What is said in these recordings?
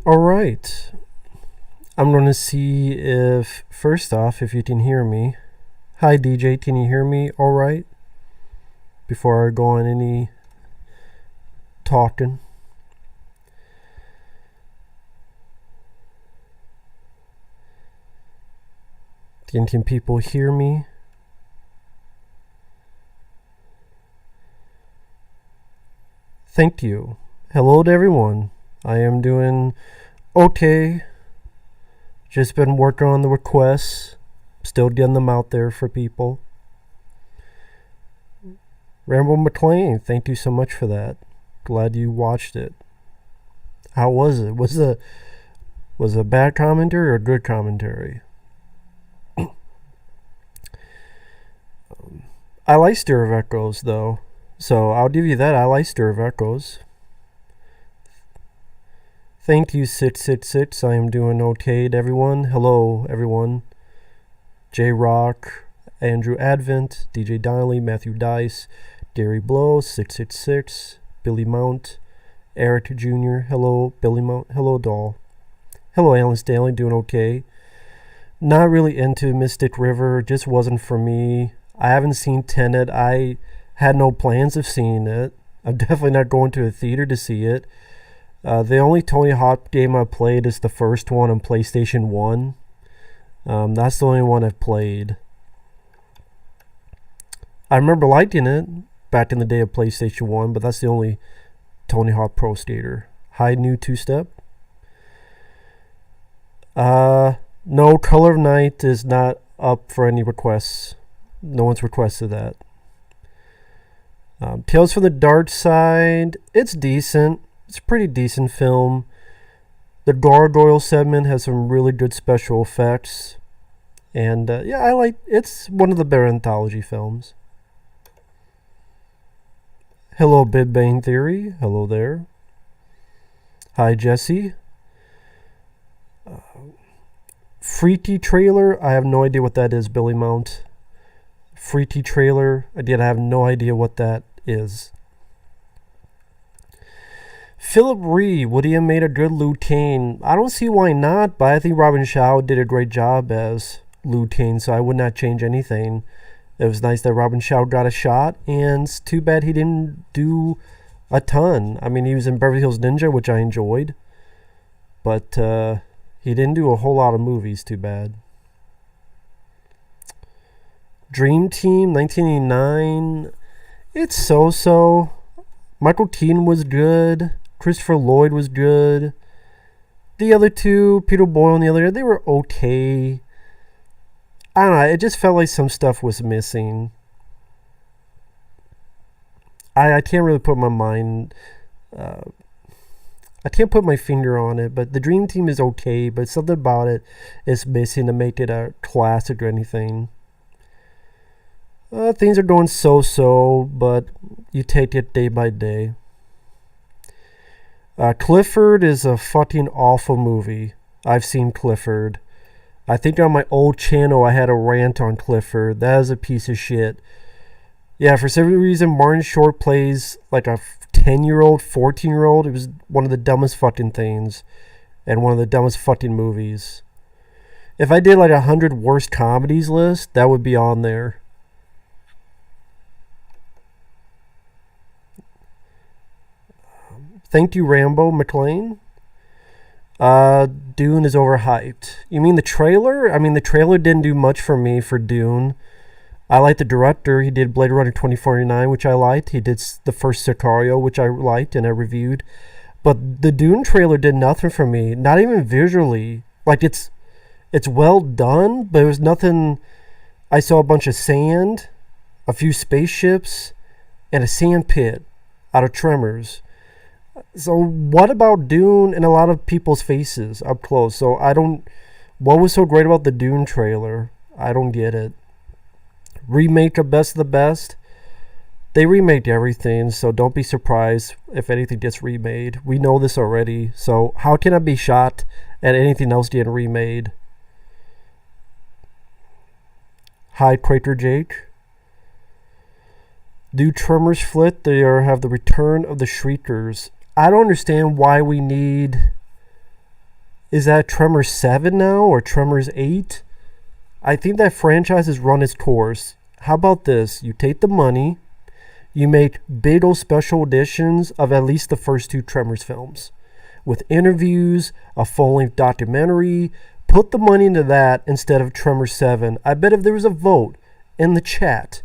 All right. I'm going to see if, first off, if you can hear me. Hi, DJ. Can you hear me all right? Before I go on any talking. Can people hear me? Thank you. Hello to everyone. I am doing okay. Just been working on the requests. Still getting them out there for people. Rambo McLean, thank you so much for that. Glad you watched it. How was it? Was it a bad commentary or a good commentary? I like Stir of Echoes, though. So I'll give you that. I like Stir of Echoes. Thank you, 666. I am doing okay to everyone. Hello, everyone. J-Rock, Andrew Advent, DJ Donnelly, Matthew Dice, Gary Blow, 666, Billy Mount, Eric Jr. Hello, Billy Mount. Hello, Doll. Hello, Alan Stanley. Doing okay. Not really into Mystic River. Just wasn't for me. I haven't seen Tenet. I had no plans of seeing it. I'm definitely not going to a theater to see it. The only Tony Hawk game I played is the first one on PlayStation 1. That's the only one I've played. I remember liking it back in the day of PlayStation 1, but that's the only Tony Hawk Pro Skater. Hi, new two-step. No, Color of Night is not up for any requests. No one's requested that. Tales from the Dark Side, it's decent. It's a pretty decent film. The Gargoyle segment has some really good special effects. And yeah, I like it's one of the better anthology films. Hello, Big Bang Theory. Hello there. Hi, Jesse. Freaky Trailer. I have no idea what that is, Billy Mount. Freaky Trailer. Again, I have no idea what that is. Philip Ree, would he have made a good Liu Kang? I don't see why not, but I think Robin Shaw did a great job as Liu Kang, so I would not change anything. It was nice that Robin Shaw got a shot, and it's too bad he didn't do a ton. I mean, he was in Beverly Hills Ninja, which I enjoyed, but he didn't do a whole lot of movies, too bad. Dream Team, 1989, it's so-so. Michael Keaton was good. Christopher Lloyd was good. The other two, Peter Boyle and the other, they were okay. I don't know, it just felt like some stuff was missing. I can't really put my mind... I can't put my finger on it, but the Dream Team is okay, but something about it is missing to make it a classic or anything. Things are going so-so, but you take it day by day. Clifford is a fucking awful movie. I've seen Clifford. I think on my old channel I had a rant on Clifford. That is a piece of shit. Yeah, for some reason Martin Short plays like a 10-year-old, 14-year-old. It was one of the dumbest fucking things. And one of the dumbest fucking movies. If I did like 100 worst comedies list, that would be on there. Thank you, Rambo McLean. Dune is overhyped. You mean the trailer? I mean, the trailer didn't do much for me for Dune. I like the director. He did Blade Runner 2049, which I liked. He did the first Sicario, which I liked and I reviewed. But the Dune trailer did nothing for me. Not even visually. Like, it's well done, but it was nothing. I saw a bunch of sand, a few spaceships, and a sand pit out of Tremors. So what about Dune and a lot of people's faces up close? So what was so great about the Dune trailer? I don't get it. Remake of Best of the Best. They remade everything, so don't be surprised if anything gets remade. We know this already, so how can I be shocked at anything else getting remade? Hi, Quaker Jake. Do Tremors flit? They have the return of the Shriekers. I don't understand why we need Is that Tremors 7 now or Tremors 8? I think that franchise has run its course. How about this? You take the money, you make big old special editions of at least the first two Tremors films with interviews, a full-length documentary. Put the money into that instead of Tremors 7. I bet if there was a vote in the chat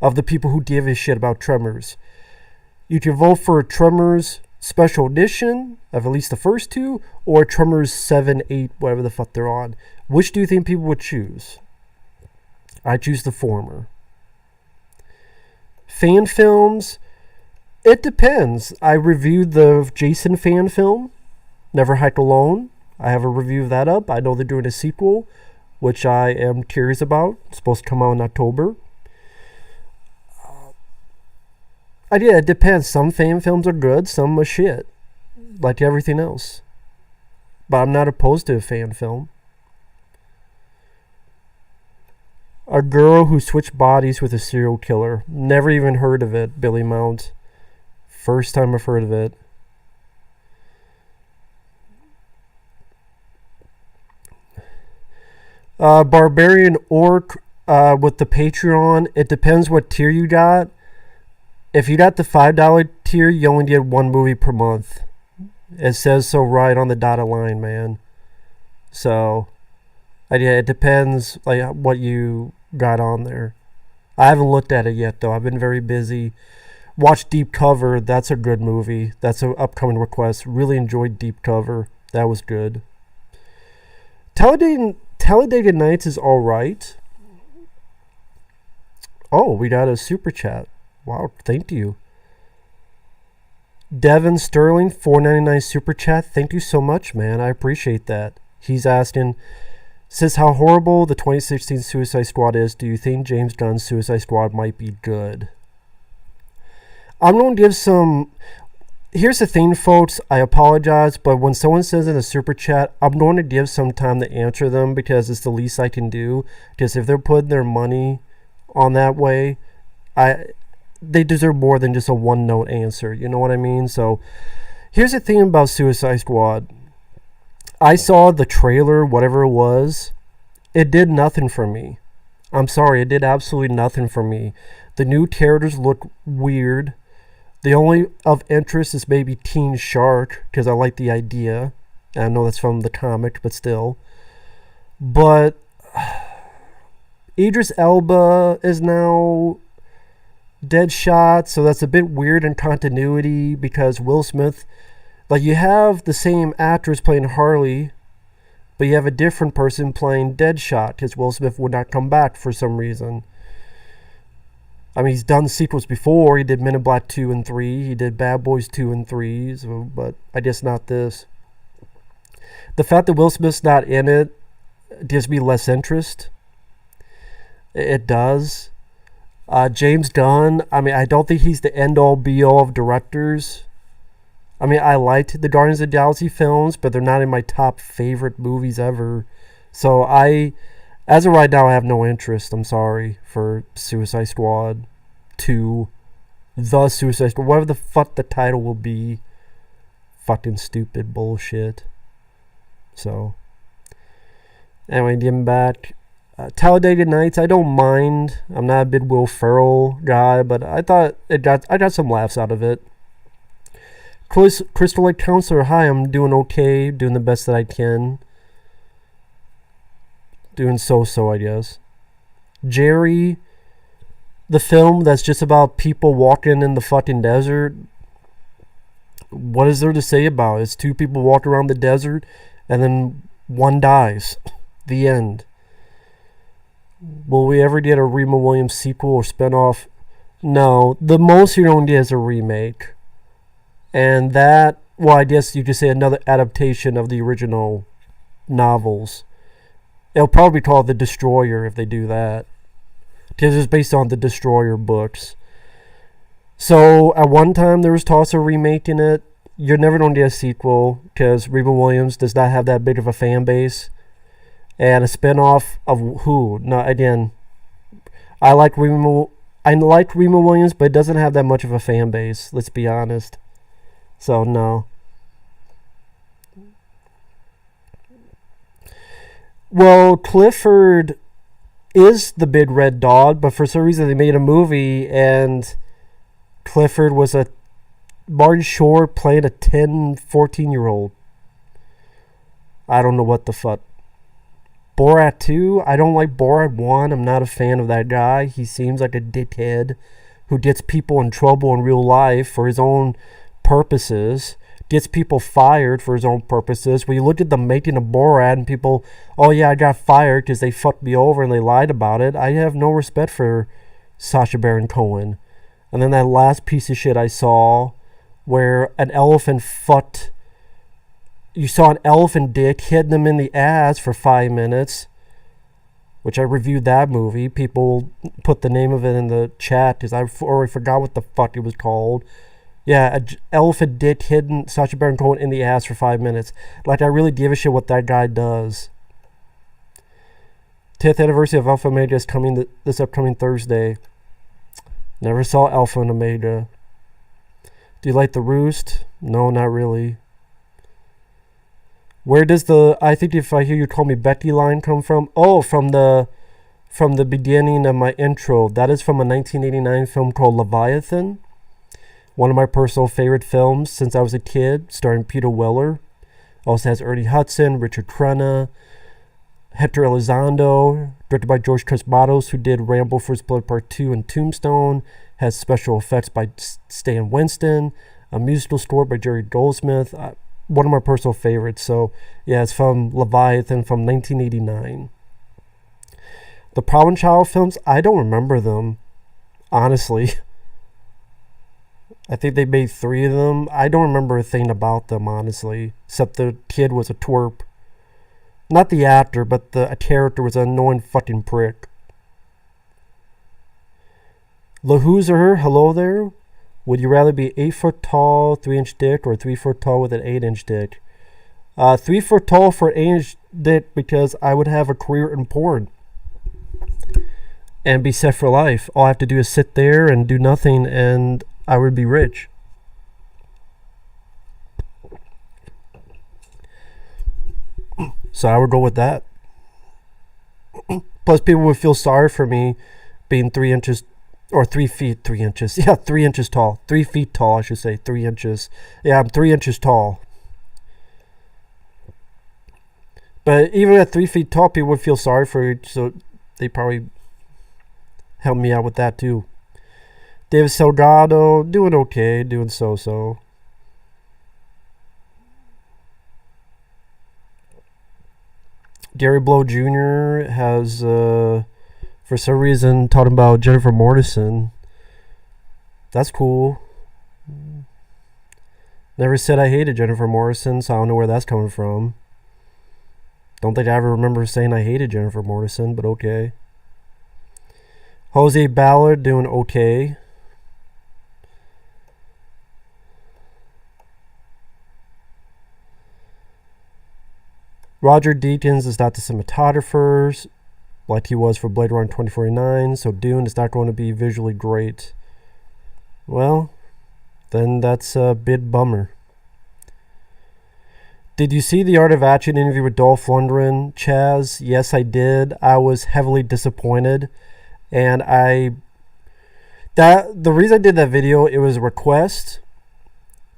of the people who give a shit about Tremors, you could vote for a Tremors special edition of at least the first two, or Tremors 7, 8, whatever the fuck they're on. Which do you think people would choose? I choose the former. Fan films, it depends. I reviewed the Jason fan film, Never Hike Alone. I have a review of that up. I know they're doing a sequel, which I am curious about. It's supposed to come out in October. Yeah, it depends. Some fan films are good, some are shit, like everything else. But I'm not opposed to a fan film. A girl who switched bodies with a serial killer. Never even heard of it, Billy Mount. First time I've heard of it. Barbarian Orc with the Patreon. It depends what tier you got. If you got the $5 tier, you only get one movie per month. It says so right on the dotted line, man. So, yeah, it depends like what you got on there. I haven't looked at it yet, though. I've been very busy. Watch Deep Cover. That's a good movie. That's an upcoming request. Really enjoyed Deep Cover. That was good. Talladega Nights is alright. Oh, we got a super chat. Wow, thank you. Devin Sterling, $4.99 super chat. Thank you so much, man. I appreciate that. He's asking, says how horrible the 2016 Suicide Squad is. Do you think James Gunn's Suicide Squad might be good? I'm going to give some... Here's the thing, folks. I apologize, but when someone says in a super chat, I'm going to give some time to answer them because it's the least I can do. Because if they're putting their money on that way, they deserve more than just a one-note answer. You know what I mean? So, here's the thing about Suicide Squad. I saw the trailer, whatever it was. It did nothing for me. I'm sorry, it did absolutely nothing for me. The new characters look weird. The only of interest is maybe Teen Shark, because I like the idea. And I know that's from the comic, but still. But Idris Elba is now Deadshot, so that's a bit weird in continuity because Will Smith, like, you have the same actress playing Harley, but you have a different person playing Deadshot because Will Smith would not come back for some reason. I mean, he's done sequels before. He did Men in Black 2 and 3. He did Bad Boys 2 and 3, so, but I guess not this. The fact that Will Smith's not in it gives me less interest. It does. James Gunn, I mean, I don't think he's the end-all be-all of directors. I mean, I liked the Guardians of the Galaxy films, but they're not in my top favorite movies ever. So as of right now, I have no interest, I'm sorry, for Suicide Squad 2. The Suicide Squad, whatever the fuck the title will be. Fucking stupid bullshit. So, anyway, getting back. Talladega Nights, I don't mind. I'm not a big Will Ferrell guy, but I thought I got some laughs out of it. Crystal Lake Counselor, hi, I'm doing okay, doing the best that I can. Doing so-so, I guess. Jerry, the film that's just about people walking in the fucking desert. What is there to say about it? It's two people walk around the desert, and then one dies. The end. Will we ever get a Remo Williams sequel or spinoff? No. The most you're going to get is a remake. And that, well, I guess you could say another adaptation of the original novels. It'll probably be called The Destroyer if they do that. Because it's based on the Destroyer books. So, at one time there was talks of remaking it. You're never going to get a sequel because Remo Williams does not have that big of a fan base. And a spinoff of who? No, again, I like Remo Williams, but it doesn't have that much of a fan base. Let's be honest. So no. Well, Clifford is the big red dog, but for some reason they made a movie and Clifford was a Martin Short playing a 10, 14-year-old. I don't know what the fuck. Borat 2, I don't like Borat 1. I'm not a fan of that guy. He seems like a dickhead who gets people in trouble in real life for his own purposes, gets people fired for his own purposes. When you look at the making of Borat and people, oh yeah, I got fired because they fucked me over and they lied about it, I have no respect for Sacha Baron Cohen. And then that last piece of shit I saw where an elephant fucked, you saw an elephant dick hitting him in the ass for 5 minutes, which I reviewed that movie. People put the name of it in the chat because I already forgot what the fuck it was called. Yeah, an elephant dick hitting Sacha Baron Cohen in the ass for 5 minutes. Like, I really give a shit what that guy does. 10th anniversary of Alpha and Omega is coming this upcoming Thursday. Never saw Alpha and Omega. Do you like The Roost? No, not really. Where does the "I think if I hear you call me Becky" line come from? Oh, from the beginning of my intro. That is from a 1989 film called Leviathan. One of my personal favorite films since I was a kid, starring Peter Weller. Also has Ernie Hudson, Richard Crenna, Hector Elizondo, directed by George Cosmatos, who did Rambo First Blood Part 2 and Tombstone. Has special effects by Stan Winston, a musical score by Jerry Goldsmith. One of my personal favorites. So, yeah, it's from Leviathan from 1989. The Problem Child films, I don't remember them, honestly. I think they made 3 of them. I don't remember a thing about them, honestly, except the kid was a twerp. Not the actor, but a character was an annoying fucking prick. LaHoozer, hello there. Would you rather be 8 foot tall, 3-inch dick, or 3 foot tall with an 8-inch dick? 3 foot tall for an 8-inch dick because I would have a career in porn and be set for life. All I have to do is sit there and do nothing, and I would be rich. So I would go with that. Plus, people would feel sorry for me being 3 inches. Or 3 feet, 3 inches. Yeah, 3 inches tall. 3 feet tall, I should say. 3 inches. Yeah, I'm 3 inches tall. But even at 3 feet tall, people would feel sorry for you, so they probably help me out with that too. David Salgado, doing okay, doing so-so. Gary Blow Jr. has, for some reason, talking about Jennifer Mortensen. That's cool. Never said I hated Jennifer Mortensen, so I don't know where that's coming from. Don't think I ever remember saying I hated Jennifer Mortensen, but okay. Jose Ballard doing okay. Roger Deakins is not the cinematographer like he was for Blade Runner 2049, so Dune is not going to be visually great. Well, then that's a bit bummer. Did you see the Art of Action interview with Dolph Lundgren, Chaz? Yes, I did. I was heavily disappointed, and the reason I did that video, it was a request,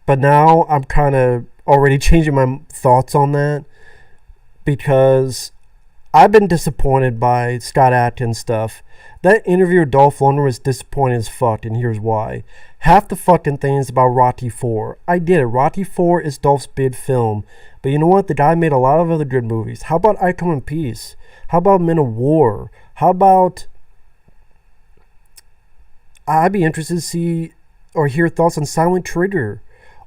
but now I'm kind of already changing my thoughts on that, because I've been disappointed by Scott Adkins stuff. That interview with Dolph Lundgren was disappointing as fuck, and here's why. Half the fucking things about Rocky 4. I get it. Rocky 4 is Dolph's big film. But you know what? The guy made a lot of other good movies. How about I Come in Peace? How about Men of War? How about... I'd be interested to see or hear thoughts on Silent Trigger.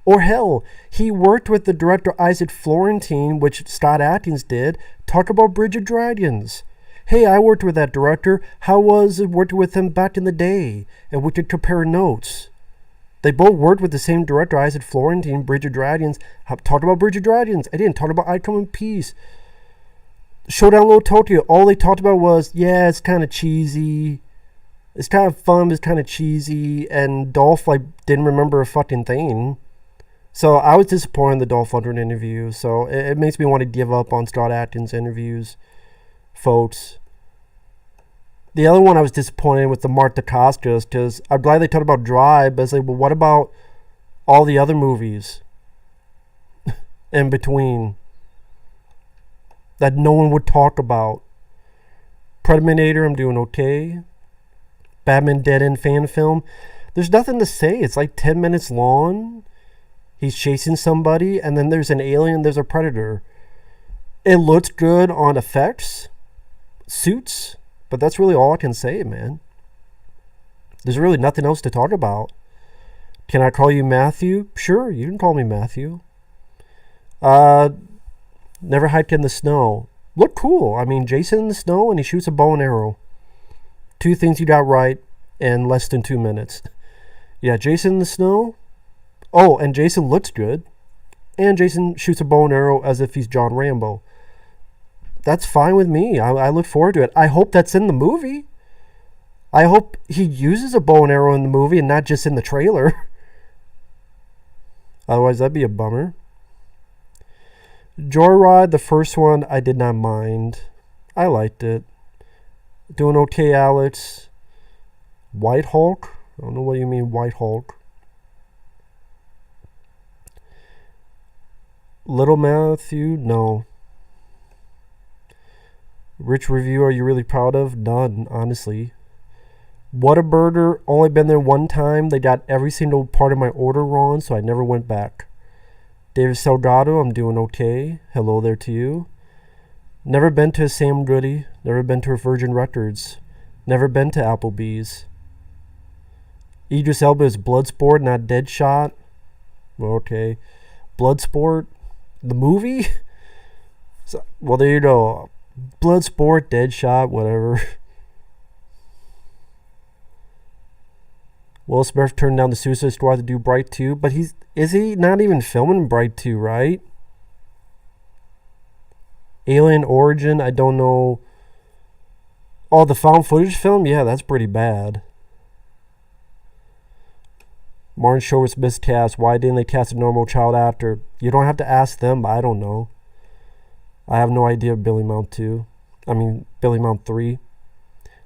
Or hell, he worked with the director Isaac Florentine, which Scott Adkins did. Talk about Bridge of Dragons. Hey, I worked with that director. How was it working with him back in the day? And we could compare notes. They both worked with the same director, Isaac Florentine, Bridge of Dragons. Talk about Bridge of Dragons. I didn't talk about I Come in Peace. Showdown Little Tokyo. All they talked about was, yeah, it's kind of cheesy. It's kind of fun, it's kind of cheesy. And Dolph, didn't remember a fucking thing. So I was disappointed in the Dolph Lundgren interview. So it makes me want to give up on Scott Adkins interviews. folks. The other one I was disappointed with the Mark Dacascos, because I'm glad they talked about Drive, but it's like, well, what about all the other movies in between that no one would talk about? Predator, I'm doing okay. Batman Dead End fan film. There's nothing to say. It's like 10 minutes long. He's chasing somebody, and then there's an alien, there's a predator. It looks good on effects, suits, but that's really all I can say, man. There's really nothing else to talk about. Can I call you Matthew? Sure, you can call me Matthew. Never hiked in the snow. Look cool. I mean, Jason in the snow, and he shoots a bow and arrow. 2 things you got right in less than 2 minutes. Yeah, Jason in the snow. Oh, and Jason looks good. And Jason shoots a bow and arrow as if he's John Rambo. That's fine with me. I look forward to it. I hope that's in the movie. I hope he uses a bow and arrow in the movie and not just in the trailer. Otherwise, that'd be a bummer. Joyride, the first one, I did not mind. I liked it. Doing okay, Alex. White Hulk? I don't know what you mean, White Hulk. Little Matthew? No. Rich review, are you really proud of? None, honestly. Whataburger, only been there one time. They got every single part of my order wrong, so I never went back. David Salgado, I'm doing okay. Hello there to you. Never been to a Sam Goody. Never been to a Virgin Records. Never been to Applebee's. Idris Elba is Bloodsport, not Deadshot. Okay. Bloodsport? The movie? So, well, there you go. Bloodsport, Deadshot, whatever. Will Smith turned down the Suicide Squad to do Bright 2, but is he not even filming Bright 2, right? Alien Origin, I don't know. Oh, the found footage film? Yeah, that's pretty bad. Martin Short was miscast. Why didn't they cast a normal child actor? You don't have to ask them, but I don't know. I have no idea of Billy Mount 3.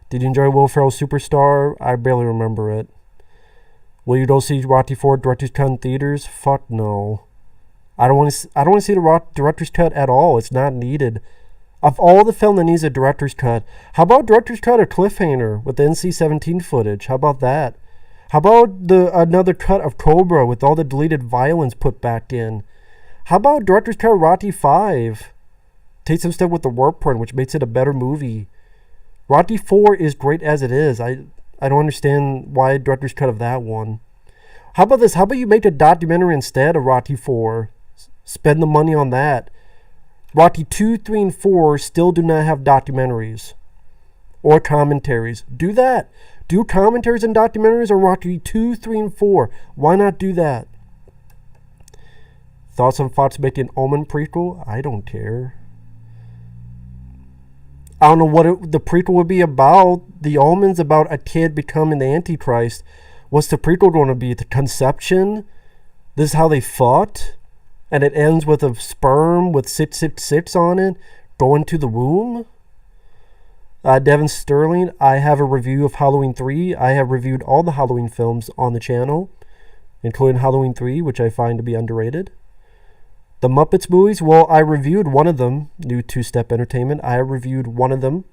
Did you enjoy Will Ferrell's Superstar? I barely remember it. Will you go see Rocky 4 Director's Cut in theaters? Fuck no. I don't want to see the Director's Cut at all. It's not needed. Of all the film that needs a Director's Cut, how about Director's Cut or Cliffhanger with the NC-17 footage? How about that? How about another cut of Cobra with all the deleted violence put back in? How about Director's Cut of Rocky 5? Take some step with the warp print, which makes it a better movie. Rocky 4 is great as it is. I don't understand why Director's Cut of that one. How about this? How about you make a documentary instead of Rocky 4? Spend the money on that. Rocky 2, 3, and 4 still do not have documentaries or commentaries. Do that. Do commentaries and documentaries on Rocky 2, 3, and 4. Why not do that? Thoughts on Fox making Omen prequel? I don't care. I don't know what the prequel would be about. The Omen's about a kid becoming the Antichrist. What's the prequel going to be? The conception? This is how they fought? And it ends with a sperm with 666 on it going to the womb? Devin Sterling, I have a review of Halloween 3. I have reviewed all the Halloween films on the channel, including Halloween 3, which I find to be underrated. The Muppets movies, well, I reviewed one of them, New Two-Step Entertainment. I reviewed one of them,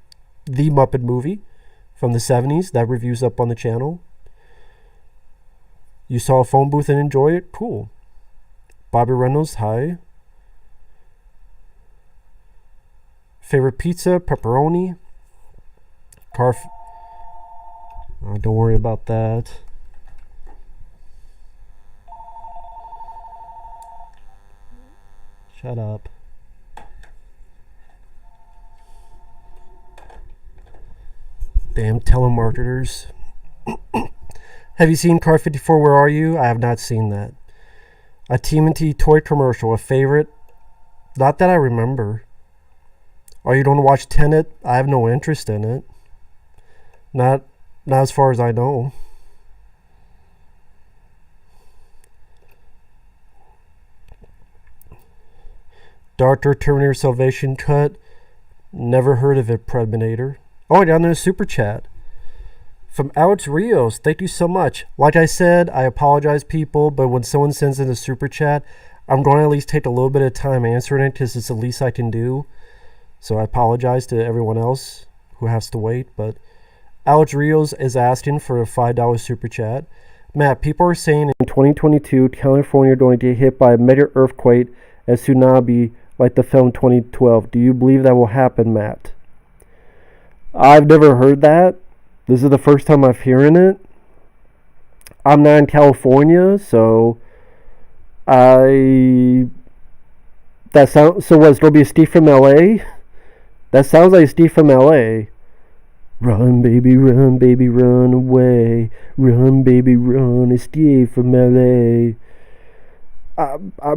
The Muppet Movie from the 70s. That review's up on the channel. You saw a phone booth and enjoy it? Cool. Bobby Reynolds, hi. Favorite pizza? Pepperoni. Don't worry about that. Shut up. Damn telemarketers. Have you seen Car 54, Where Are You? I have not seen that. A TMNT toy commercial, a favorite? Not that I remember. Are you going to watch Tenet? I have no interest in it. Not as far as I know. Dark Terminator Salvation cut. Never heard of it, Preminator. Oh, down there, super chat from Alex Rios. Thank you so much. Like I said, I apologize, people, but when someone sends in a super chat, I'm going to at least take a little bit of time answering it because it's the least I can do. So I apologize to everyone else who has to wait. But Alex Rios is asking for a $5 super chat. Matt, people are saying in 2022, California going to get hit by a mega earthquake and tsunami like the film 2012. Do you believe that will happen, Matt? I've never heard that. This is the first time I'm hearing it. I'm not in California, so so what's gonna be a Steve from LA? That sounds like Steve from LA. Run, baby, run away. Run, baby, run, it's Steve from LA.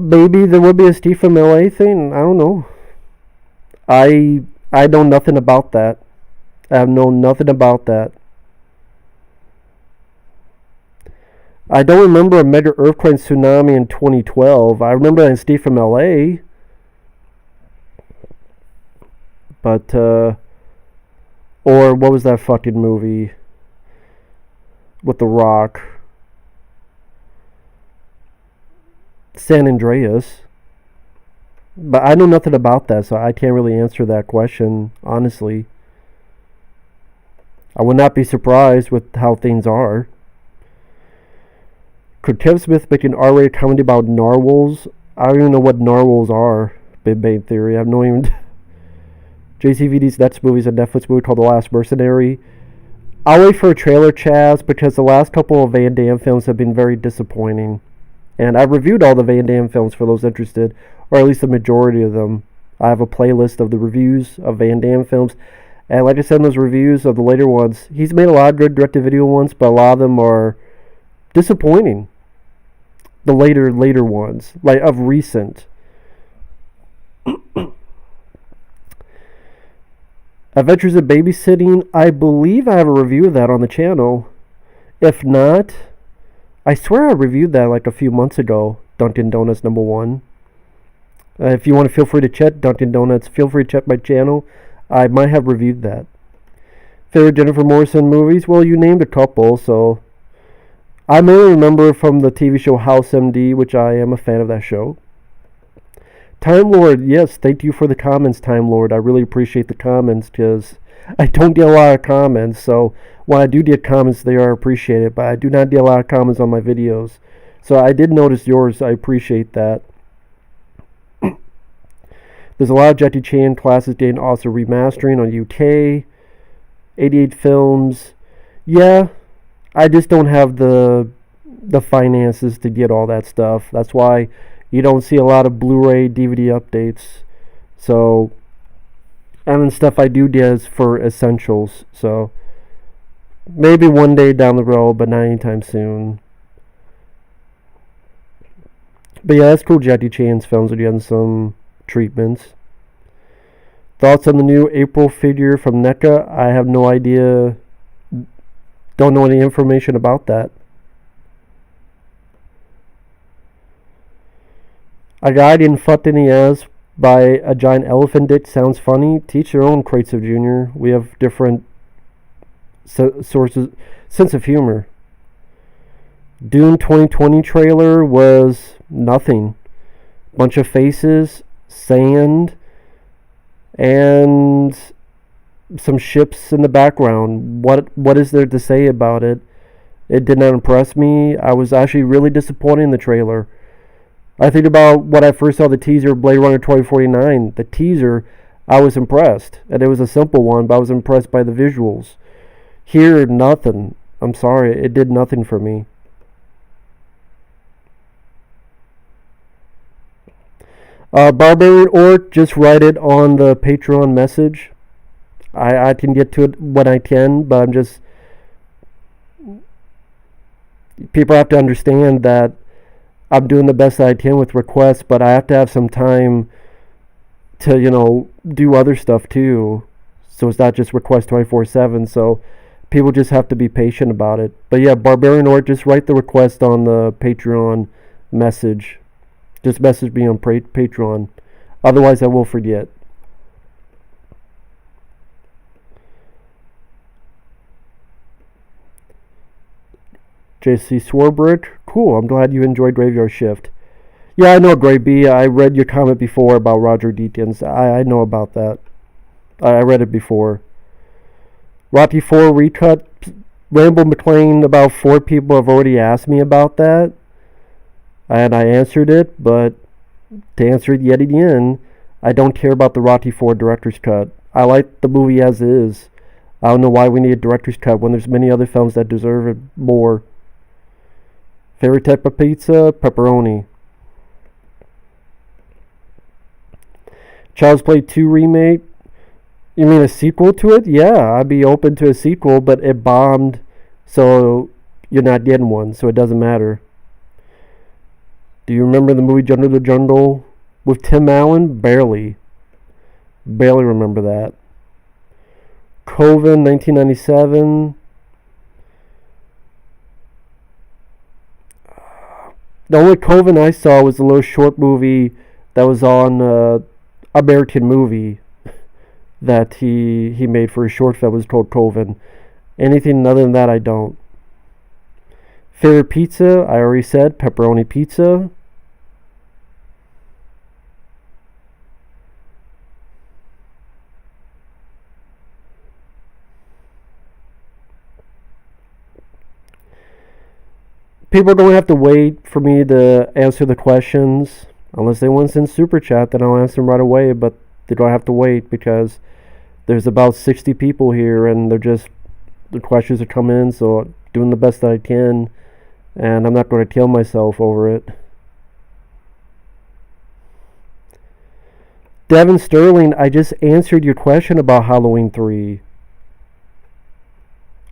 Maybe there will be a Steve from LA thing. I don't know. I know nothing about that. I have known nothing about that. I don't remember a mega earthquake tsunami in 2012. I remember that Steve from LA. But, or what was that fucking movie with The Rock? San Andreas. But I know nothing about that, so I can't really answer that question, honestly. I would not be surprised with how things are. Could Kevin Smith make an R-rated comedy about narwhals? I don't even know what narwhals are. Big Bang Theory. I have no even... JCVD's next movie is a Netflix movie called The Last Mercenary. I'll wait for a trailer, Chaz, because the last couple of Van Damme films have been very disappointing. And I've reviewed all the Van Damme films for those interested, or at least the majority of them. I have a playlist of the reviews of Van Damme films. And like I said in those reviews of the later ones, he's made a lot of good direct-to-video ones, but a lot of them are disappointing. The later ones, like of recent. Adventures in Babysitting, I believe I have a review of that on the channel. If not, I swear I reviewed that like a few months ago. Dunkin' Donuts #1. If you want to feel free to check Dunkin' Donuts, feel free to check my channel. I might have reviewed that. Favorite Jennifer Morrison movies? Well, you named a couple, so... I mainly remember from the TV show House MD, which I am a fan of that show. Time Lord, yes, thank you for the comments, Time Lord. I really appreciate the comments, because I don't get a lot of comments, so when I do get comments, they are appreciated, but I do not get a lot of comments on my videos. So I did notice yours, I appreciate that. There's a lot of Jackie Chan classes getting also remastering on UK. 88 Films. Yeah, I just don't have the finances to get all that stuff. That's why you don't see a lot of Blu-ray, DVD updates. So, and then stuff I do get is for essentials. So, maybe one day down the road, but not anytime soon. But yeah, that's cool. Jackie Chan's films are getting some treatments. Thoughts on the new April figure from NECA? I have no idea. Don't know any information about that. A guy getting fucked in the ass by a giant elephant dick sounds funny. Teach your own, Kraitsev Jr. We have different sources, sense of humor. Dune 2020 trailer was nothing. Bunch of faces, sand, and some ships in the background. What is there to say about it? It did not impress me. I was actually really disappointed in the trailer. I think about when I first saw the teaser of Blade Runner 2049. The teaser, I was impressed. And it was a simple one, but I was impressed by the visuals. Here, nothing. I'm sorry, it did nothing for me. Barbarian Orc, just write it on the Patreon message. I can get to it when I can, but I'm just... People have to understand that I'm doing the best I can with requests, but I have to have some time to, do other stuff too. So it's not just request 24/7. So people just have to be patient about it. But yeah, Barbarian Orc, just write the request on the Patreon message. Just message me on Patreon. Otherwise, I will forget. JC Swarbrick. Cool. I'm glad you enjoyed Graveyard Shift. Yeah, I know, Gray B. I read your comment before about Roger Deakins. I know about that. I read it before. Rocky 4 recut. Rambo McLean, about 4 people have already asked me about that. And I answered it, but to answer it yet again, I don't care about the Rocky 4 director's cut. I like the movie as is. I don't know why we need a director's cut when there's many other films that deserve it more. Favorite type of pizza? Pepperoni. Child's Play 2 remake? You mean a sequel to it? Yeah, I'd be open to a sequel, but it bombed, so you're not getting one, so it doesn't matter. Do you remember the movie Jungle the Jungle with Tim Allen? Barely. Barely remember that. Coven, 1997. The only Coven I saw was a little short movie that was on American Movie that he made for a short film. It was called Coven. Anything other than that, I don't. Favorite pizza? I already said pepperoni pizza. People don't have to wait for me to answer the questions. Unless they want to send super chat, then I'll answer them right away. But they don't have to wait because there's about 60 people here and the questions are coming in, so I'm doing the best that I can. And I'm not going to kill myself over it. Devin Sterling, I just answered your question about Halloween 3.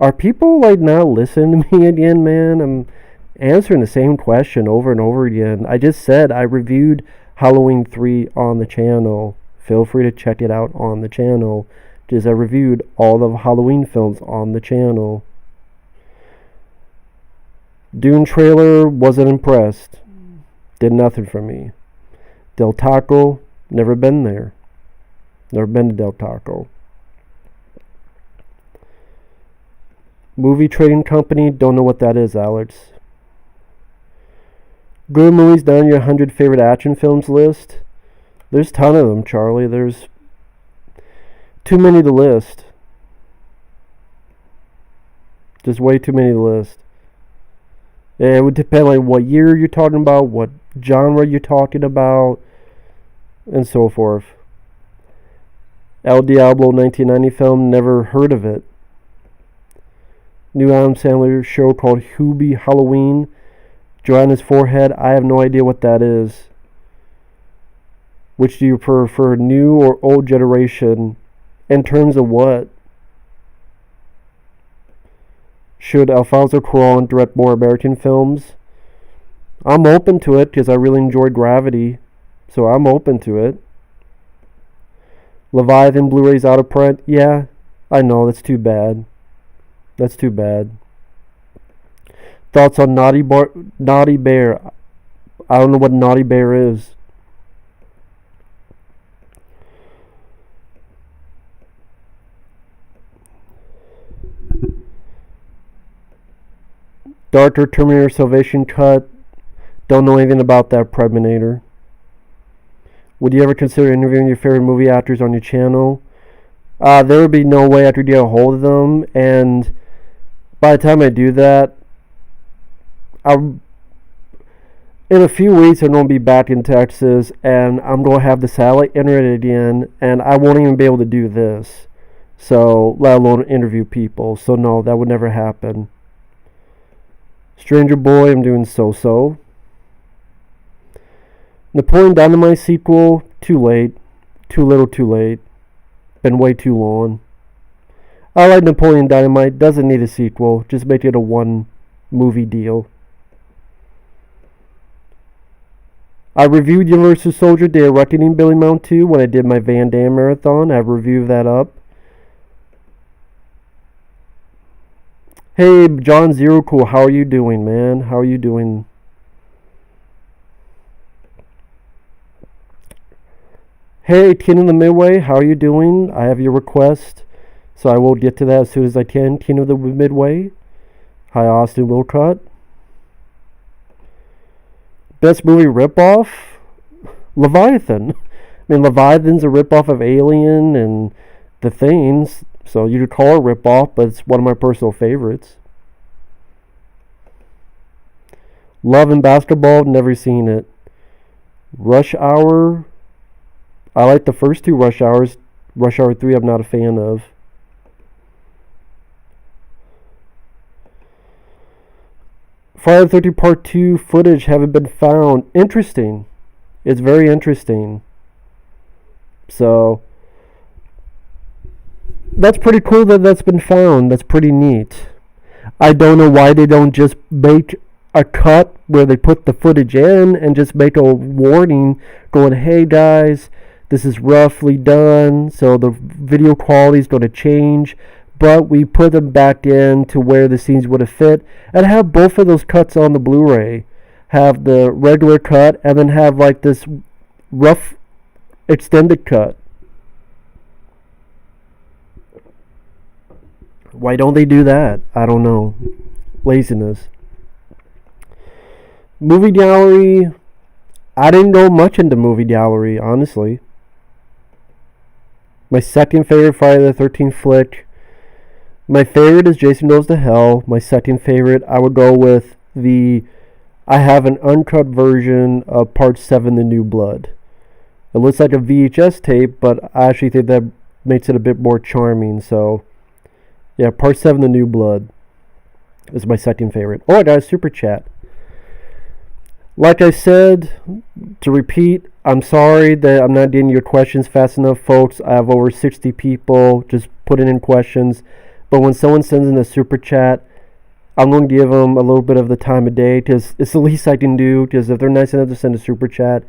Are people like not listening to me again, man? I'm answering the same question over and over again. I just said I reviewed Halloween 3 on the channel. Feel free to check it out on the channel. Just I reviewed all the Halloween films on the channel. Dune trailer, wasn't impressed. Did nothing for me. Del Taco, never been there. Never been to Del Taco. Movie Trading Company, don't know what that is, Alex. Good movies down your 100 favorite action films list. There's a ton of them, Charlie. There's too many to list. Just way too many to list. It would depend on what year you're talking about, what genre you're talking about, and so forth. El Diablo 1990 film, never heard of it. New Adam Sandler show called Hubie Halloween. Joanna's Forehead, I have no idea what that is. Which do you prefer, new or old generation? In terms of what? Should Alfonso Cuarón direct more American films? I'm open to it because I really enjoyed Gravity. So I'm open to it. Leviathan Blu-ray's out of print? Yeah, I know, that's too bad. That's too bad. Thoughts on Naughty Bear? I don't know what Naughty Bear is. Darker Terminator Salvation cut. Don't know anything about that, Preminator. Would you ever consider interviewing your favorite movie actors on your channel? There would be no way I could get a hold of them, and by the time I do that, in a few weeks I'm going to be back in Texas, and I'm going to have the satellite internet again, and I won't even be able to do this. So, let alone interview people. So no, that would never happen. Stranger Boy, I'm doing so-so. Napoleon Dynamite sequel, too late. Too little, too late. Been way too long. I like Napoleon Dynamite, doesn't need a sequel. Just make it a one movie deal. I reviewed Universal Soldier Day of Reckoning Billy Mount 2 when I did my Van Damme marathon. I've reviewed that up. Hey, John Zero Cool, how are you doing, man? How are you doing? Hey, Teen of the Midway, how are you doing? I have your request, so I will get to that as soon as I can. Teen of the Midway. Hi, Austin Wilcott. Best movie ripoff? Leviathan. I mean, Leviathan's a ripoff of Alien and The Things, so you could call it a ripoff, but it's one of my personal favorites. Love and Basketball, never seen it. Rush Hour, I like the first two Rush Hours. Rush Hour 3 I'm not a fan of. Friday the 13th Part 2 footage haven't been found. Interesting. It's very interesting. So, that's pretty cool that that's been found. That's pretty neat. I don't know why they don't just make a cut where they put the footage in and just make a warning going, hey guys, this is roughly done, so the video quality is going to change, but we put them back in to where the scenes would have fit, and have both of those cuts on the Blu-ray. Have the regular cut and then have like this rough extended cut. Why don't they do that? I don't know. Laziness. Movie Gallery. I didn't go much into Movie Gallery, honestly. My second favorite Friday the 13th flick. My favorite is Jason Goes to Hell. My second favorite, I would go with I have an uncut version of Part 7, The New Blood. It looks like a VHS tape, but I actually think that makes it a bit more charming. So, yeah, Part 7, The New Blood is my second favorite. Oh, I got a super chat. Like I said, to repeat, I'm sorry that I'm not getting your questions fast enough, folks. I have over 60 people just putting in questions. But when someone sends in a super chat, I'm going to give them a little bit of the time of day, because it's the least I can do. Because if they're nice enough to send a super chat,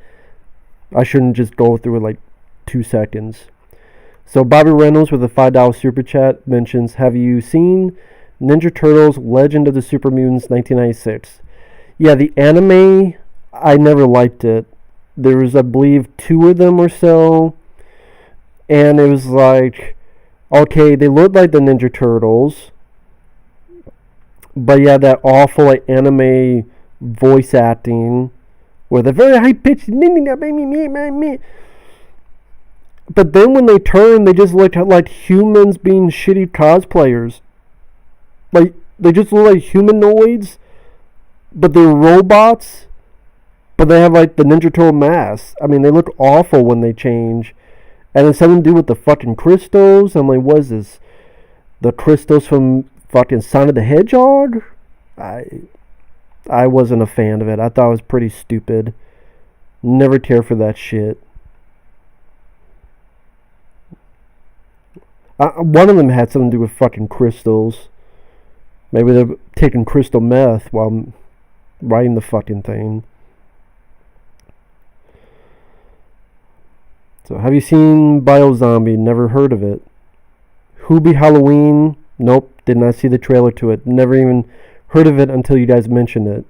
I shouldn't just go through it like 2 seconds. So Bobby Reynolds with a $5 super chat mentions, have you seen Ninja Turtles Legend of the Super Mutants 1996? Yeah, the anime, I never liked it. There was, I believe, 2 of them or so. And it was like, okay, they look like the Ninja Turtles. But yeah, that awful like, anime voice acting with a very high pitched. But then when they turn, they just look like humans being shitty cosplayers. Like, they just look like humanoids, but they're robots. But they have like the Ninja Turtle masks. I mean, they look awful when they change. And it's something to do with the fucking crystals. I'm like, what is this? The crystals from fucking Sonic the Hedgehog? I wasn't a fan of it. I thought it was pretty stupid. Never cared for that shit. One of them had something to do with fucking crystals. Maybe they're taking crystal meth while writing the fucking thing. So, have you seen Biozombie? Never heard of it. Hubie Halloween? Nope, did not see the trailer to it. Never even heard of it until you guys mentioned it.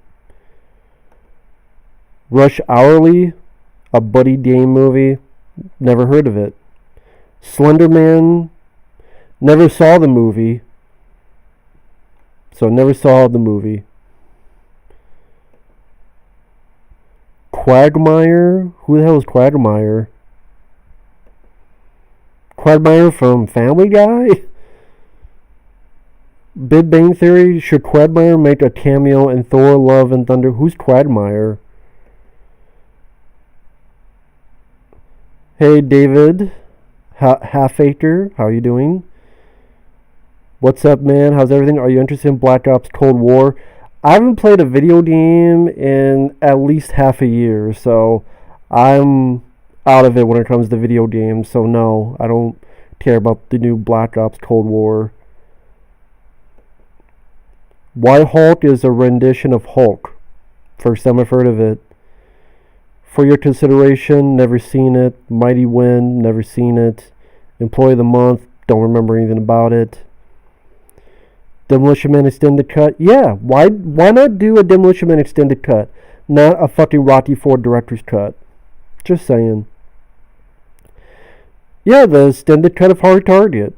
Rush Hourly? A buddy game movie? Never heard of it. Slender Man? Never saw the movie. So, never saw the movie. Quagmire? Who the hell is Quagmire? Quagmire from Family Guy? Big Bang Theory? Should Quagmire make a cameo in Thor, Love, and Thunder? Who's Quagmire? Hey, David. Half-Acre. How are you doing? What's up, man? How's everything? Are you interested in Black Ops Cold War? I haven't played a video game in at least half a year, so I'm out of it when it comes to video games. So no, I don't care about the new Black Ops Cold War. White Hulk is a rendition of Hulk. First time I've heard of it. For your consideration, never seen it. Mighty Wind, never seen it. Employee of the Month, don't remember anything about it. Demolition Man Extended Cut? Yeah, why not do a Demolition Man Extended Cut? Not a fucking Rocky IV Director's Cut. Just saying. Yeah, the extended cut of Hard Target.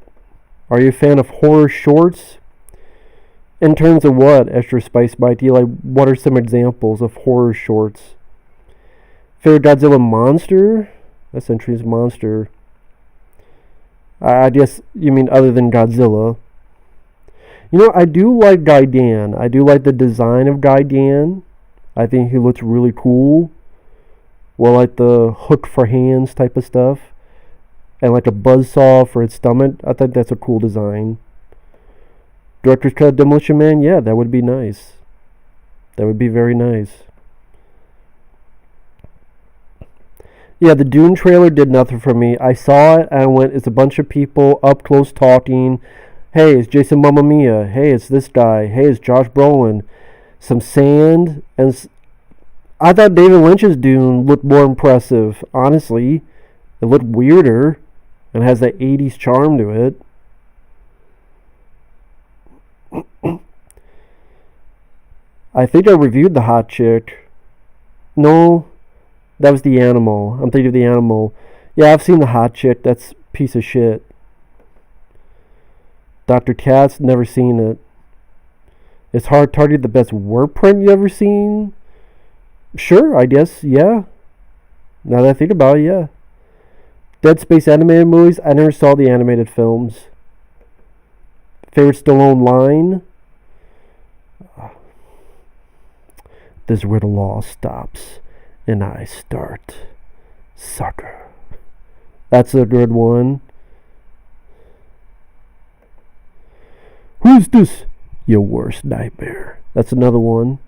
Are you a fan of horror shorts? In terms of what, Extra Spice Bite? What are some examples of horror shorts? Favorite Godzilla monster? That's interesting. Monster. I guess you mean other than Godzilla. You know, I do like Gaidan. I do like the design of Gaidan. I think he looks really cool. Well, like the hook for hands type of stuff. And like a buzzsaw for its stomach. I think that's a cool design. Director's Cut Demolition Man? Yeah, that would be nice. That would be very nice. Yeah, the Dune trailer did nothing for me. I saw it and I went, it's a bunch of people up close talking. Hey, it's Jason Momoa. Hey, it's this guy. Hey, it's Josh Brolin. Some sand. And I thought David Lynch's Dune looked more impressive. Honestly, it looked weirder and has that 80s charm to it. I think I reviewed The Hot Chick. No, that was The Animal. I'm thinking of The Animal. Yeah, I've seen The Hot Chick. That's a piece of shit. Dr. Katz, never seen it. Is Hard Target the best war print you ever seen? Sure, I guess, yeah. Now that I think about it, yeah. Dead Space animated movies, I never saw the animated films. Favorite Stallone line? This is where the law stops and I start. Sucker. That's a good one. Who's this? Your worst nightmare. That's another one.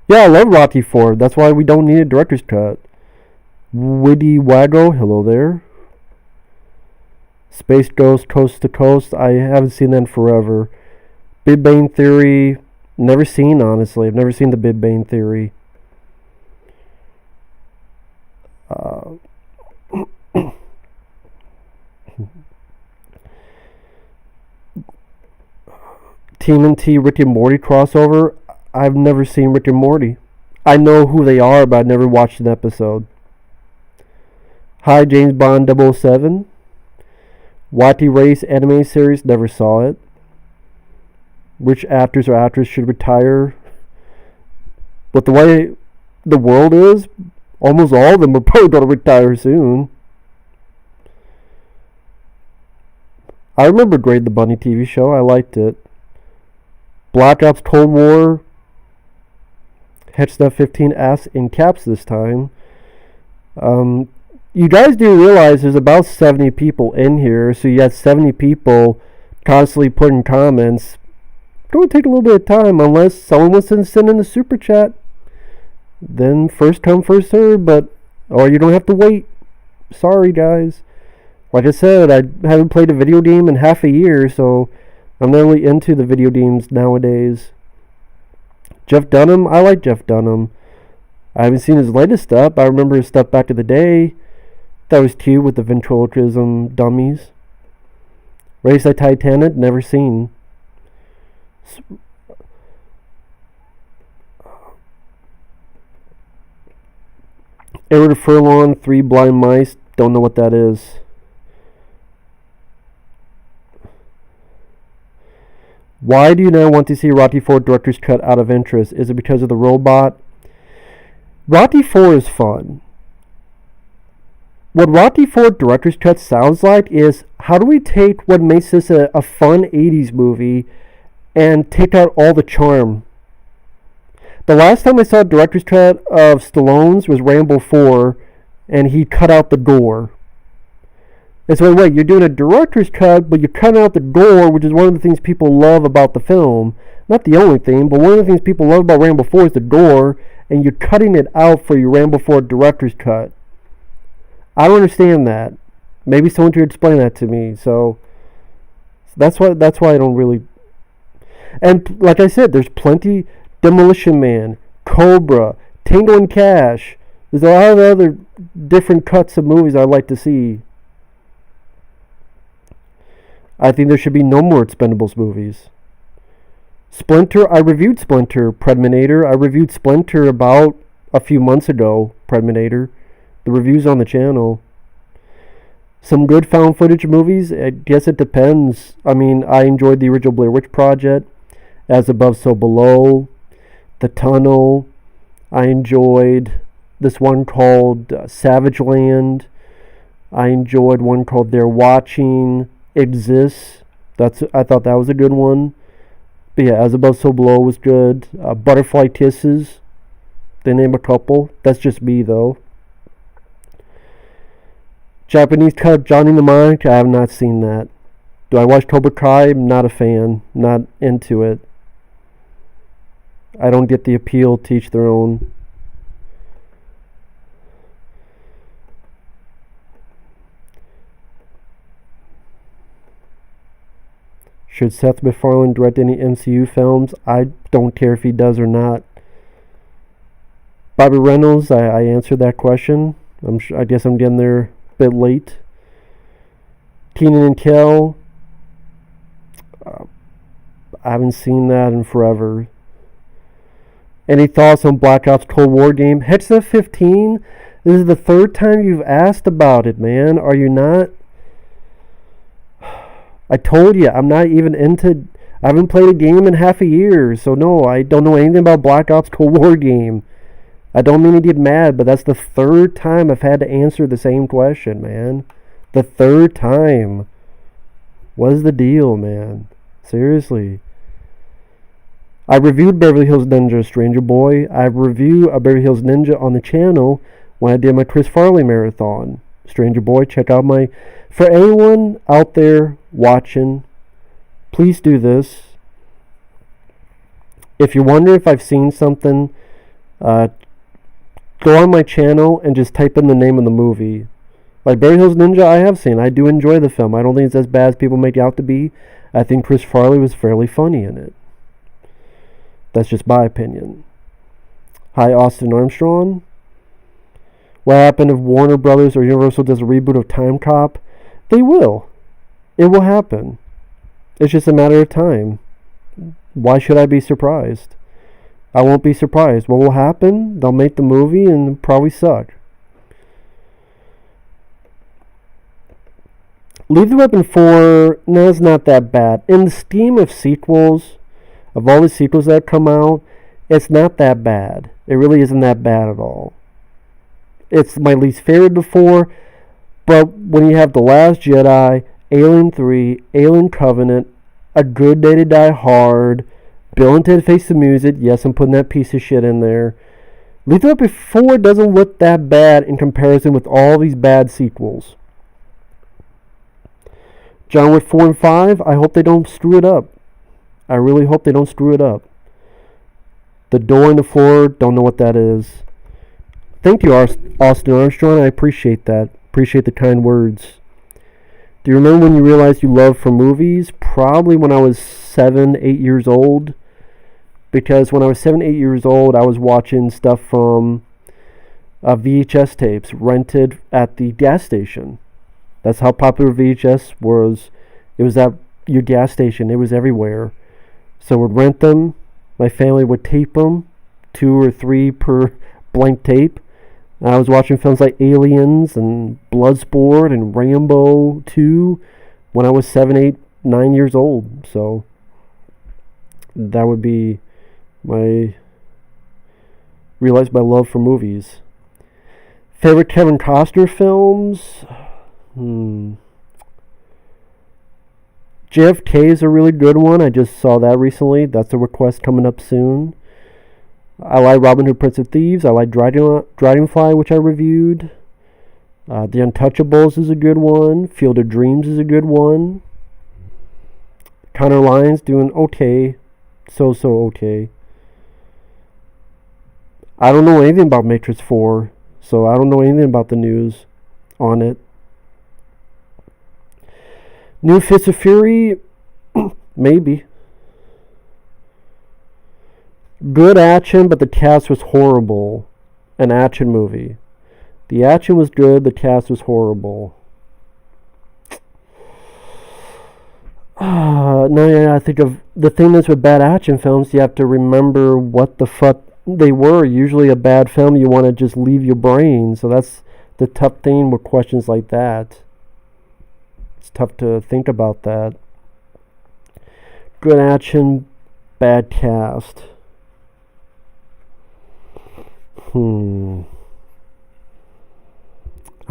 Yeah, I love Rocky IV. That's why we don't need a director's cut. Witty Wago, hello there. Space Ghost, Coast to Coast. I haven't seen that in forever. Big Bang Theory. Never seen, honestly. I've never seen the Big Bang Theory. TMNT Rick and Morty crossover. I've never seen Rick and Morty. I know who they are, but I've never watched an episode. Hi, James Bond 007. Wacky Race anime series. Never saw it. Which actors or actresses should retire? But the way the world is, almost all of them are probably going to retire soon. I remember Grade the Bunny TV show. I liked it. Black Ops Cold War. Headstuff 15S in caps this time. You guys do realize there's about 70 people in here, so you got 70 people constantly putting comments. It's going to take a little bit of time unless someone wants to send in a super chat. Then first come, first serve, or you don't have to wait. Sorry, guys. Like I said, I haven't played a video game in half a year, so I'm not really into the video games nowadays. Jeff Dunham, I like Jeff Dunham. I haven't seen his latest stuff. I remember his stuff back in the day. That was cute with the ventriloquism dummies. Race Like Titanic, never seen. Error to Furlong, Three Blind Mice, don't know what that is. Why do you now want to see Rocky IV director's cut out of interest? Is it because of the robot? Rocky IV is fun. What Rocky IV director's cut sounds like is, how do we take what makes this a fun 80s movie and take out all the charm? The last time I saw a director's cut of Stallone's was Rambo 4, and he cut out the gore. And so wait, you're doing a director's cut, but you're cutting out the gore, which is one of the things people love about the film. Not the only thing, but one of the things people love about Rambo 4 is the gore, and you're cutting it out for your Rambo 4 director's cut. I don't understand that. Maybe someone could explain that to me. So that's why I don't really. And like I said, there's plenty. Demolition Man, Cobra, Tango and Cash. There's a lot of other different cuts of movies I'd like to see. I think there should be no more Expendables movies. Splinter, I reviewed Splinter. Predator, I reviewed Splinter about a few months ago. Predator. The review's on the channel. Some good found footage movies, I guess it depends. I mean, I enjoyed the original Blair Witch Project, As Above, So Below, The Tunnel. I enjoyed this one called Savage Land. I enjoyed one called They're Watching Exists. I thought that was a good one. But yeah, As Above So Below was good. Butterfly Kisses. They name a couple. That's just me though. Japanese cut Johnny Mnemonic. I have not seen that. Do I watch Cobra Kai? I'm not a fan. Not into it. I don't get the appeal. To each their own. Should Seth MacFarlane direct any MCU films? I don't care if he does or not. Bobby Reynolds, I answered that question. I guess I'm getting there a bit late. Kenan and Kel. I haven't seen that in forever. Any thoughts on Black Ops Cold War game? Headset 15? This is the third time you've asked about it, man. Are you not? I told you, I'm not even into... I haven't played a game in half a year, so no, I don't know anything about Black Ops Cold War game. I don't mean to get mad, but that's the third time I've had to answer the same question, man. The third time. What is the deal, man? Seriously. I reviewed Beverly Hills Ninja, Stranger Boy. I reviewed a Beverly Hills Ninja on the channel when I did my Chris Farley marathon. Stranger Boy, check out my... For anyone out there watching, please do this. If you're wondering if I've seen something, go on my channel and just type in the name of the movie. Like Beverly Hills Ninja, I have seen. I do enjoy the film. I don't think it's as bad as people make it out to be. I think Chris Farley was fairly funny in it. That's just my opinion. Hi, Austin Armstrong. What happened if Warner Brothers or Universal does a reboot of Time Cop? They will. It will happen. It's just a matter of time. Why should I be surprised? I won't be surprised. What will happen? They'll make the movie and probably suck. Lethal Weapon 4, no, it's not that bad. In the scheme of sequels, of all the sequels that come out, it's not that bad. It really isn't that bad at all. It's my least favorite of the 4, but when you have The Last Jedi, Alien 3, Alien Covenant, A Good Day to Die Hard, Bill and Ted Face the Music, yes, I'm putting that piece of shit in there. Lethal Weapon 4 doesn't look that bad in comparison with all these bad sequels. John Wick 4 and 5, I hope they don't screw it up. I really hope they don't screw it up. The Door on the Floor, don't know what that is. Thank you, Austin Armstrong. I appreciate that. Appreciate the kind words. Do you remember when you realized you loved for movies? Probably when I was 7, 8 years old. Because when I was 7, 8 years old, I was watching stuff from VHS tapes rented at the gas station. That's how popular VHS was. It was at your gas station. It was everywhere. So we'd rent them. My family would tape them. 2 or 3 per blank tape. And I was watching films like Aliens and Bloodsport and Rambo 2 when I was 7, 8, 9 years old. So that would be realize my love for movies. Favorite Kevin Costner films? JFK is a really good one. I just saw that recently. That's a request coming up soon. I like Robin Hood, Prince of Thieves. I like Dragonfly, which I reviewed. The Untouchables is a good one. Field of Dreams is a good one. Connor Lyons doing okay. So okay. I don't know anything about Matrix 4, so I don't know anything about the news on it. New Fist of Fury? Maybe. Good action, but the cast was horrible. An action movie. The action was good, the cast was horrible. No, I think of the thing that's with bad action films, you have to remember what the fuck they were. Usually a bad film, you want to just leave your brain. So that's the tough thing with questions like that. It's tough to think about that. Good action, bad cast. I'm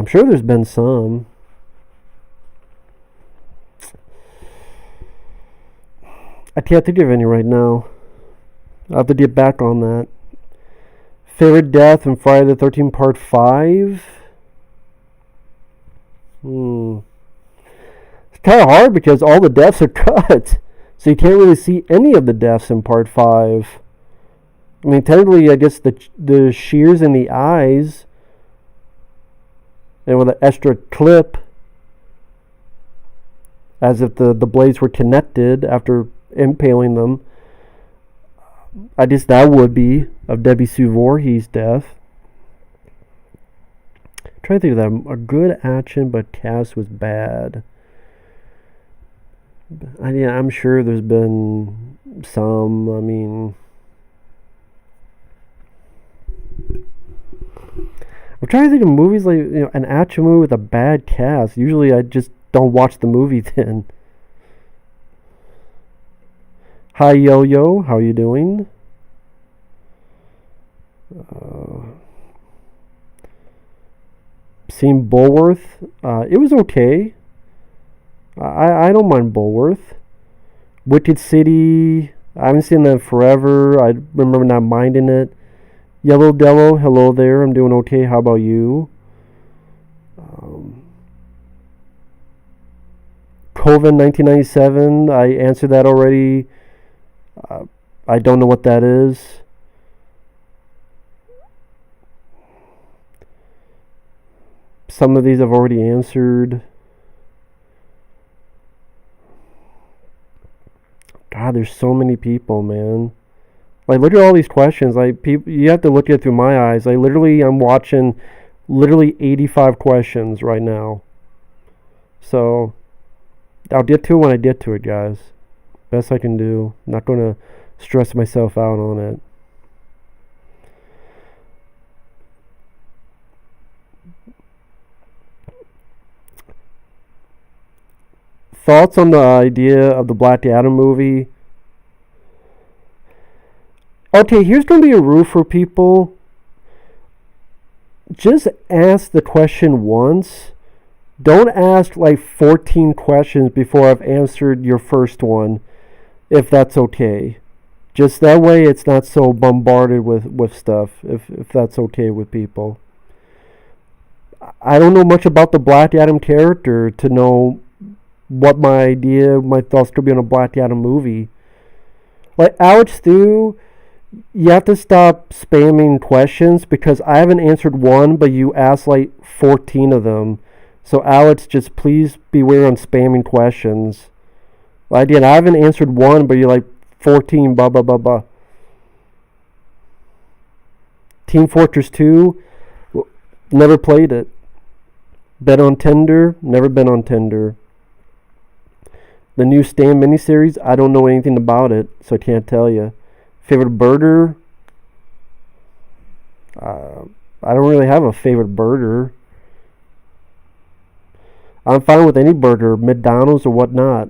sure there's been some. I can't think of any right now. I'll have to get back on that. Favorite death in Friday the 13th Part 5? It's kind of hard because all the deaths are cut. So you can't really see any of the deaths in Part 5. I mean, technically, I guess the shears in the eyes, and with an extra clip, as if the blades were connected after impaling them. I guess that would be of Debbie Sue Voorhees' death. I'm trying to think of that. A good action, but cast was bad. I'm sure there's been some. I mean, I'm trying to think of movies like, an action movie with a bad cast. Usually I just don't watch the movie then. Hi Yo-Yo, how are you doing? Seen Bulworth. It was okay. I don't mind Bulworth. Wicked City. I haven't seen that forever. I remember not minding it. Yellow Dello, hello there. I'm doing okay. How about you? Coven 1997. I answered that already. I don't know what that is. Some of these I've already answered. God, there's so many people, man. Like, look at all these questions. Like, people, you have to look at it through my eyes. Like, I'm watching 85 questions right now. So, I'll get to it when I get to it, guys. Best I can do. I'm not going to stress myself out on it. Thoughts on the idea of the Black Adam movie? Okay, here's going to be a rule for people. Just ask the question once. Don't ask like 14 questions before I've answered your first one, if that's okay. Just that way it's not so bombarded with stuff, if that's okay with people. I don't know much about the Black Adam character to know what my thoughts could be on a Black Adam movie. Like, Alex Stu, you have to stop spamming questions because I haven't answered one, but you asked like 14 of them. So, Alex, just please beware on spamming questions. Again, I haven't answered one, but you're like 14, blah, blah, blah, blah. Team Fortress 2, never played it. Been on Tinder, never been on Tinder. The new Stan miniseries, I don't know anything about it, so I can't tell you. Favorite birder? I don't really have a favorite birder. I'm fine with any burger, McDonald's or whatnot.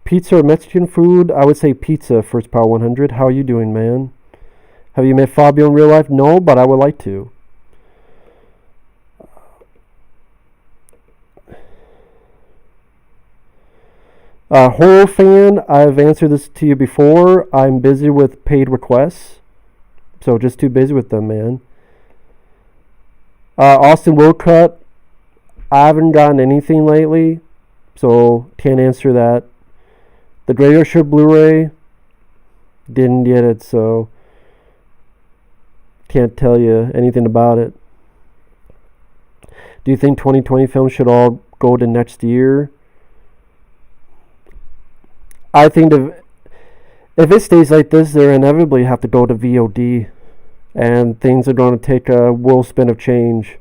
Pizza or Mexican food? I would say pizza, First Power 100. How are you doing, man? Have you met Fabio in real life? No, but I would like to. Horror fan, I've answered this to you before. I'm busy with paid requests. So just too busy with them, man. Austin Wilcott, I haven't gotten anything lately. So can't answer that. The Graveyard Shift Blu-ray, didn't get it, so can't tell you anything about it. Do you think 2020 films should all go to next year? I think if it stays like this, they'll inevitably have to go to VOD, and things are going to take a whirlspin of change.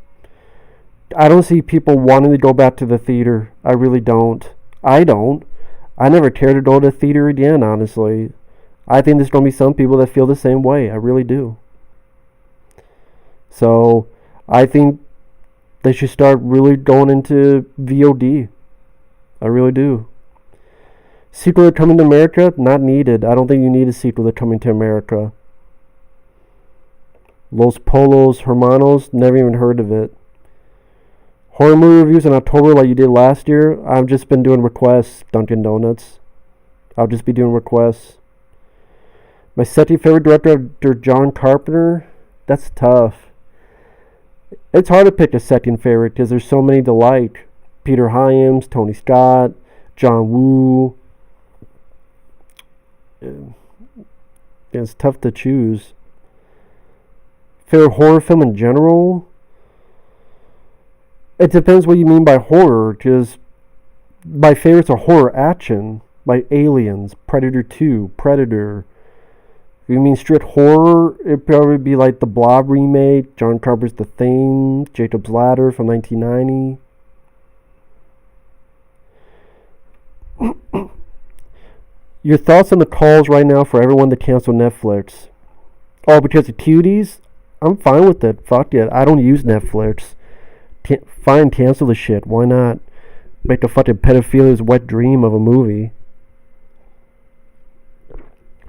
I don't see people wanting to go back to the theater. I really don't. I don't. I never care to go to the theater again, honestly. I think there's going to be some people that feel the same way. I really do. So, I think they should start really going into VOD. I really do. Sequel to Coming to America? Not needed. I don't think you need a sequel to Coming to America. Los Polos Hermanos? Never even heard of it. Horror movie reviews in October like you did last year? I've just been doing requests, Dunkin' Donuts. I'll just be doing requests. My second favorite director, John Carpenter? That's tough. It's hard to pick a second favorite because there's so many to like. Peter Hyams, Tony Scott, John Woo. It's tough to choose. Favorite horror film in general? It depends what you mean by horror, because my favorites are horror action, like Aliens, Predator 2, Predator. If you mean straight horror, it'd probably be like the Blob remake, John Carpenter's The Thing, Jacob's Ladder from 1990. Your thoughts on the calls right now for everyone to cancel Netflix? Oh, because of cuties? I'm fine with it. Fuck it. I don't use Netflix. Fine, cancel the shit. Why not? Make a fucking pedophilia's wet dream of a movie.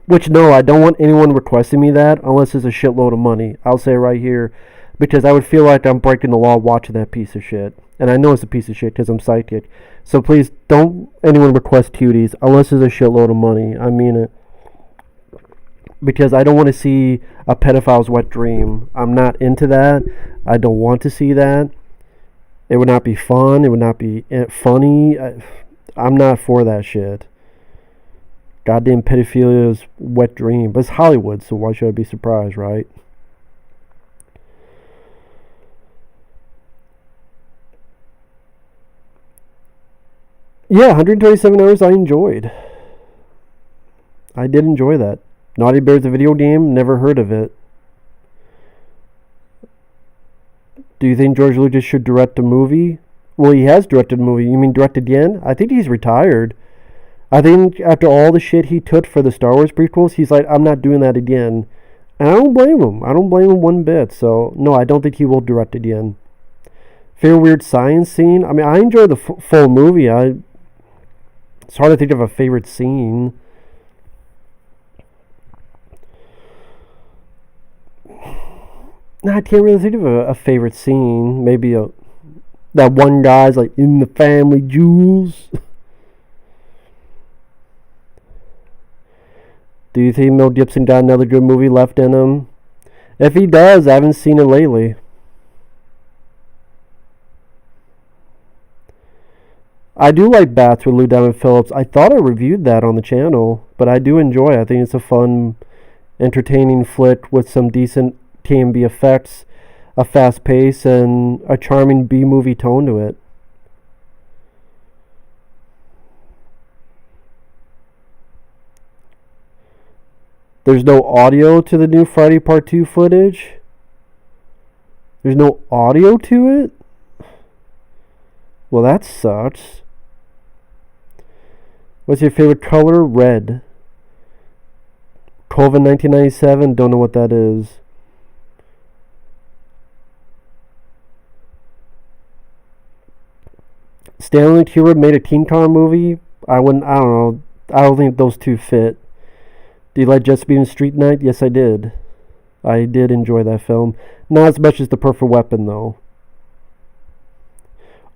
Which, no, I don't want anyone requesting me that unless it's a shitload of money. I'll say right here. Because I would feel like I'm breaking the law watching that piece of shit. And I know it's a piece of shit because I'm psychic. So please don't anyone request cuties unless it's a shitload of money. I mean it. Because I don't want to see a pedophile's wet dream. I'm not into that. I don't want to see that. It would not be fun. It would not be funny. I'm not for that shit. Goddamn pedophilia's wet dream. But it's Hollywood, so why should I be surprised, right? Yeah, 127 hours I enjoyed. I did enjoy that. Naughty Bear's a video game? Never heard of it. Do you think George Lucas should direct a movie? Well, he has directed a movie. You mean direct again? I think he's retired. I think after all the shit he took for the Star Wars prequels, he's like, I'm not doing that again. And I don't blame him. I don't blame him one bit. So, no, I don't think he will direct again. Favorite weird science scene? I mean, I enjoy the full movie. It's hard to think of a favorite scene. No, I can't really think of a favorite scene. Maybe that one guy's like in the family jewels. Do you think Mel Gibson got another good movie left in him? If he does, I haven't seen it lately. I do like Bats with Lou Diamond Phillips. I thought I reviewed that on the channel, but I do enjoy it. I think it's a fun, entertaining flick with some decent TMB effects, a fast pace, and a charming B-movie tone to it. There's no audio to the new Friday Part 2 footage. There's no audio to it? Well, that sucks. What's your favorite color? Red. Coven 1997, don't know what that is. Stanley Kubrick made a King Kong movie. I don't know. I don't think those two fit. Did you like Just Being Street Night? Yes, I did. I did enjoy that film. Not as much as The Perfect Weapon, though.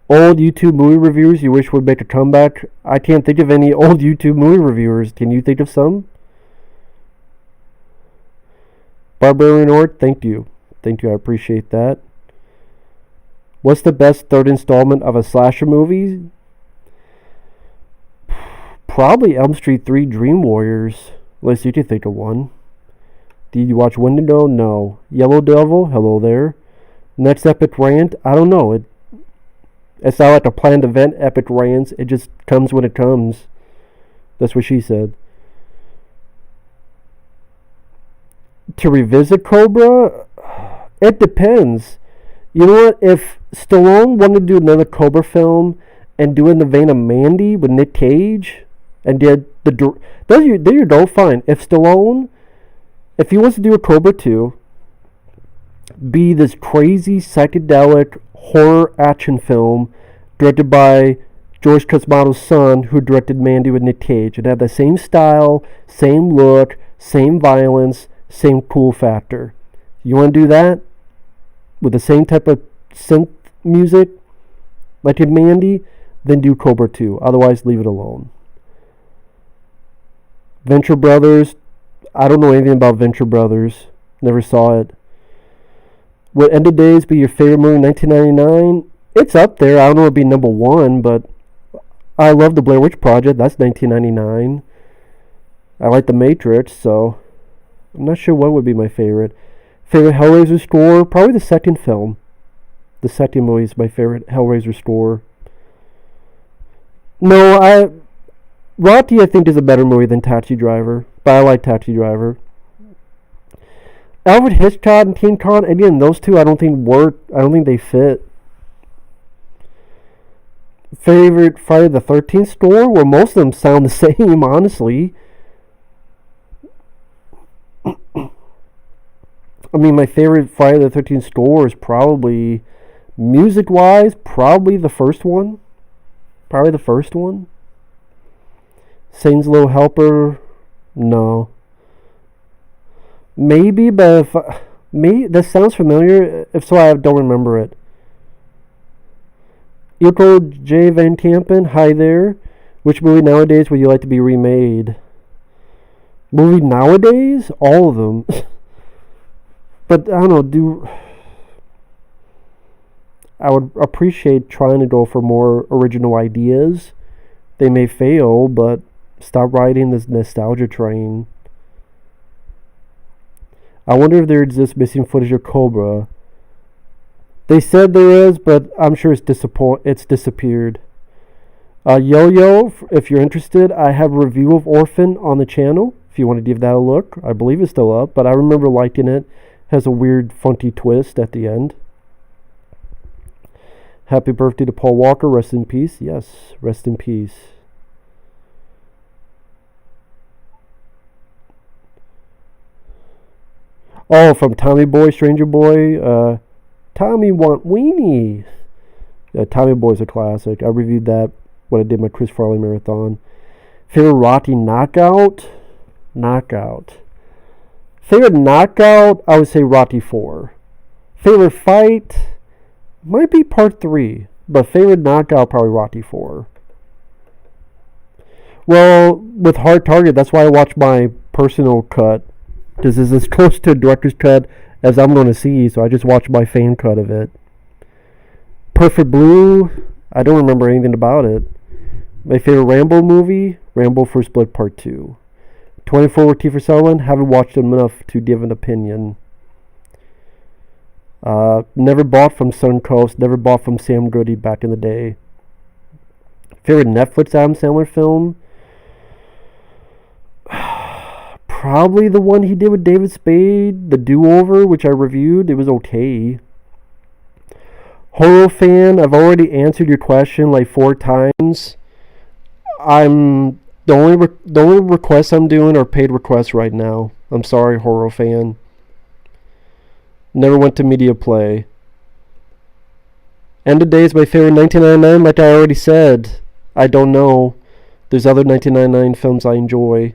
Old YouTube movie reviewers you wish would make a comeback? I can't think of any old YouTube movie reviewers. Can you think of some? Barbarian Ort, thank you. Thank you, I appreciate that. What's the best third installment of a slasher movie? Probably Elm Street 3 Dream Warriors. Unless you can think of one. Did you watch Wendigo? No. Yellow Devil? Hello there. Next Epic Rant? I don't know. It's not like a planned event, Epic Rants. It just comes when it comes. That's what she said. To revisit Cobra? It depends. You know what? If Stallone wanted to do another Cobra film and do it in the vein of Mandy with Nick Cage and did there you go, fine. If Stallone, if he wants to do a Cobra 2, be this crazy psychedelic horror action film directed by George Cosmato's son, who directed Mandy with Nick Cage. It had the same style, same look, same violence, same cool factor. You want to do that with the same type of synth music like in Mandy, then do Cobra 2. Otherwise, leave it alone. Venture Brothers. I don't know anything about Venture Brothers. Never saw it. Would End of Days be your favorite movie in 1999? It's up there. I don't know if it'd be number one, but I love the Blair Witch Project. That's 1999. I like The Matrix, so I'm not sure what would be my favorite. Favorite Hellraiser score? Probably the second film. The second movie is my favorite Hellraiser score. No, Rocky I think is a better movie than Taxi Driver, but I like Taxi Driver. Alfred Hitchcock and King Kong, again, those two I don't think work. I don't think they fit. Favorite Friday the 13th score? Well, most of them sound the same, honestly. I mean, my favorite Friday the 13th score is probably, music-wise, probably the first one. Probably the first one. Satan's Little Helper, no. Maybe, but that sounds familiar. If so, I don't remember it. Ilko J. Van Kampen, hi there. Which movie nowadays would you like to be remade? Movie nowadays? All of them. But I don't know, I would appreciate trying to go for more original ideas. They may fail, but stop riding this nostalgia train. I wonder if there exists missing footage of Cobra. They said there is, but I'm sure it's disappeared. Yo-Yo, if you're interested, I have a review of Orphan on the channel. If you want to give that a look. I believe it's still up, but I remember liking it. Has a weird, funky twist at the end. Happy birthday to Paul Walker. Rest in peace. Yes, rest in peace. Oh, from Tommy Boy, Stranger Boy. Tommy Want Weenie. Tommy Boy's a classic. I reviewed that when I did my Chris Farley marathon. Favorite Rocky knockout? Favorite knockout? I would say Rocky 4. Favorite fight? Might be part 3. But favorite knockout, probably Rocky 4. Well, with Hard Target, that's why I watch my personal cut. This is as close to a director's cut as I'm going to see, so I just watched my fan cut of it. Perfect Blue, I don't remember anything about it. My favorite Rambo movie, Rambo First Blood Part 2. 24 with Kiefer Sutherland, haven't watched them enough to give an opinion. Never bought from Suncoast, never bought from Sam Goody back in the day. Favorite Netflix Adam Sandler film? Probably the one he did with David Spade, The Do-Over, which I reviewed. It was okay. Horror fan, I've already answered your question like 4 times. The only requests I'm doing are paid requests right now. I'm sorry, horror fan. Never went to Media Play. End of Days, my favorite 1999, like I already said. I don't know. There's other 1999 films I enjoy.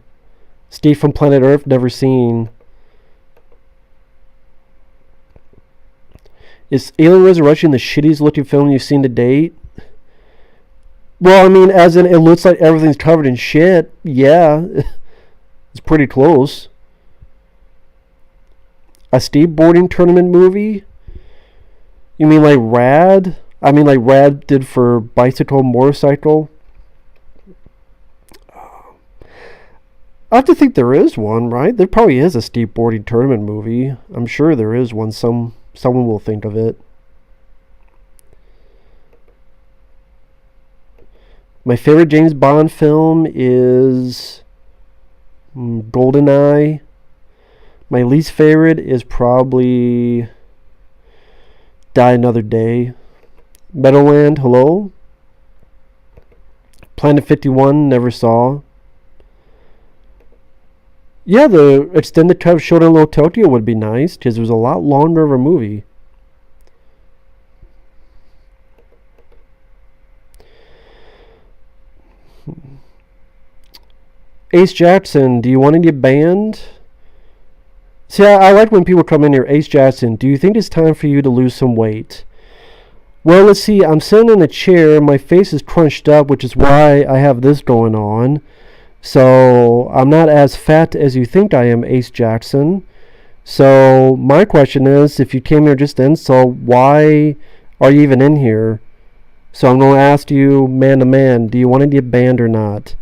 Steve from Planet Earth, never seen. Is Alien Resurrection the shittiest looking film you've seen to date? Well, I mean, as in, it looks like everything's covered in shit. Yeah. It's pretty close. A skateboarding tournament movie? You mean like Rad? I mean like Rad did for Bicycle, Motorcycle? I have to think there is one, right? There probably is a skateboarding tournament movie. I'm sure there is one. Someone will think of it. My favorite James Bond film is GoldenEye. My least favorite is probably Die Another Day. Meadowland, hello. Planet 51, never saw. Yeah, the extended cut of Showdown Little Tokyo would be nice, because it was a lot longer of a movie. Ace Jackson, do you want to get banned? See, I like when people come in here. Ace Jackson, do you think it's time for you to lose some weight? Well, let's see. I'm sitting in a chair. My face is crunched up, which is why I have this going on. So I'm not as fat as you think I am, Ace Jackson. So my question is, if you came here just to insult, why are you even in here? So I'm going to ask you, man to man, do you want to get banned or not?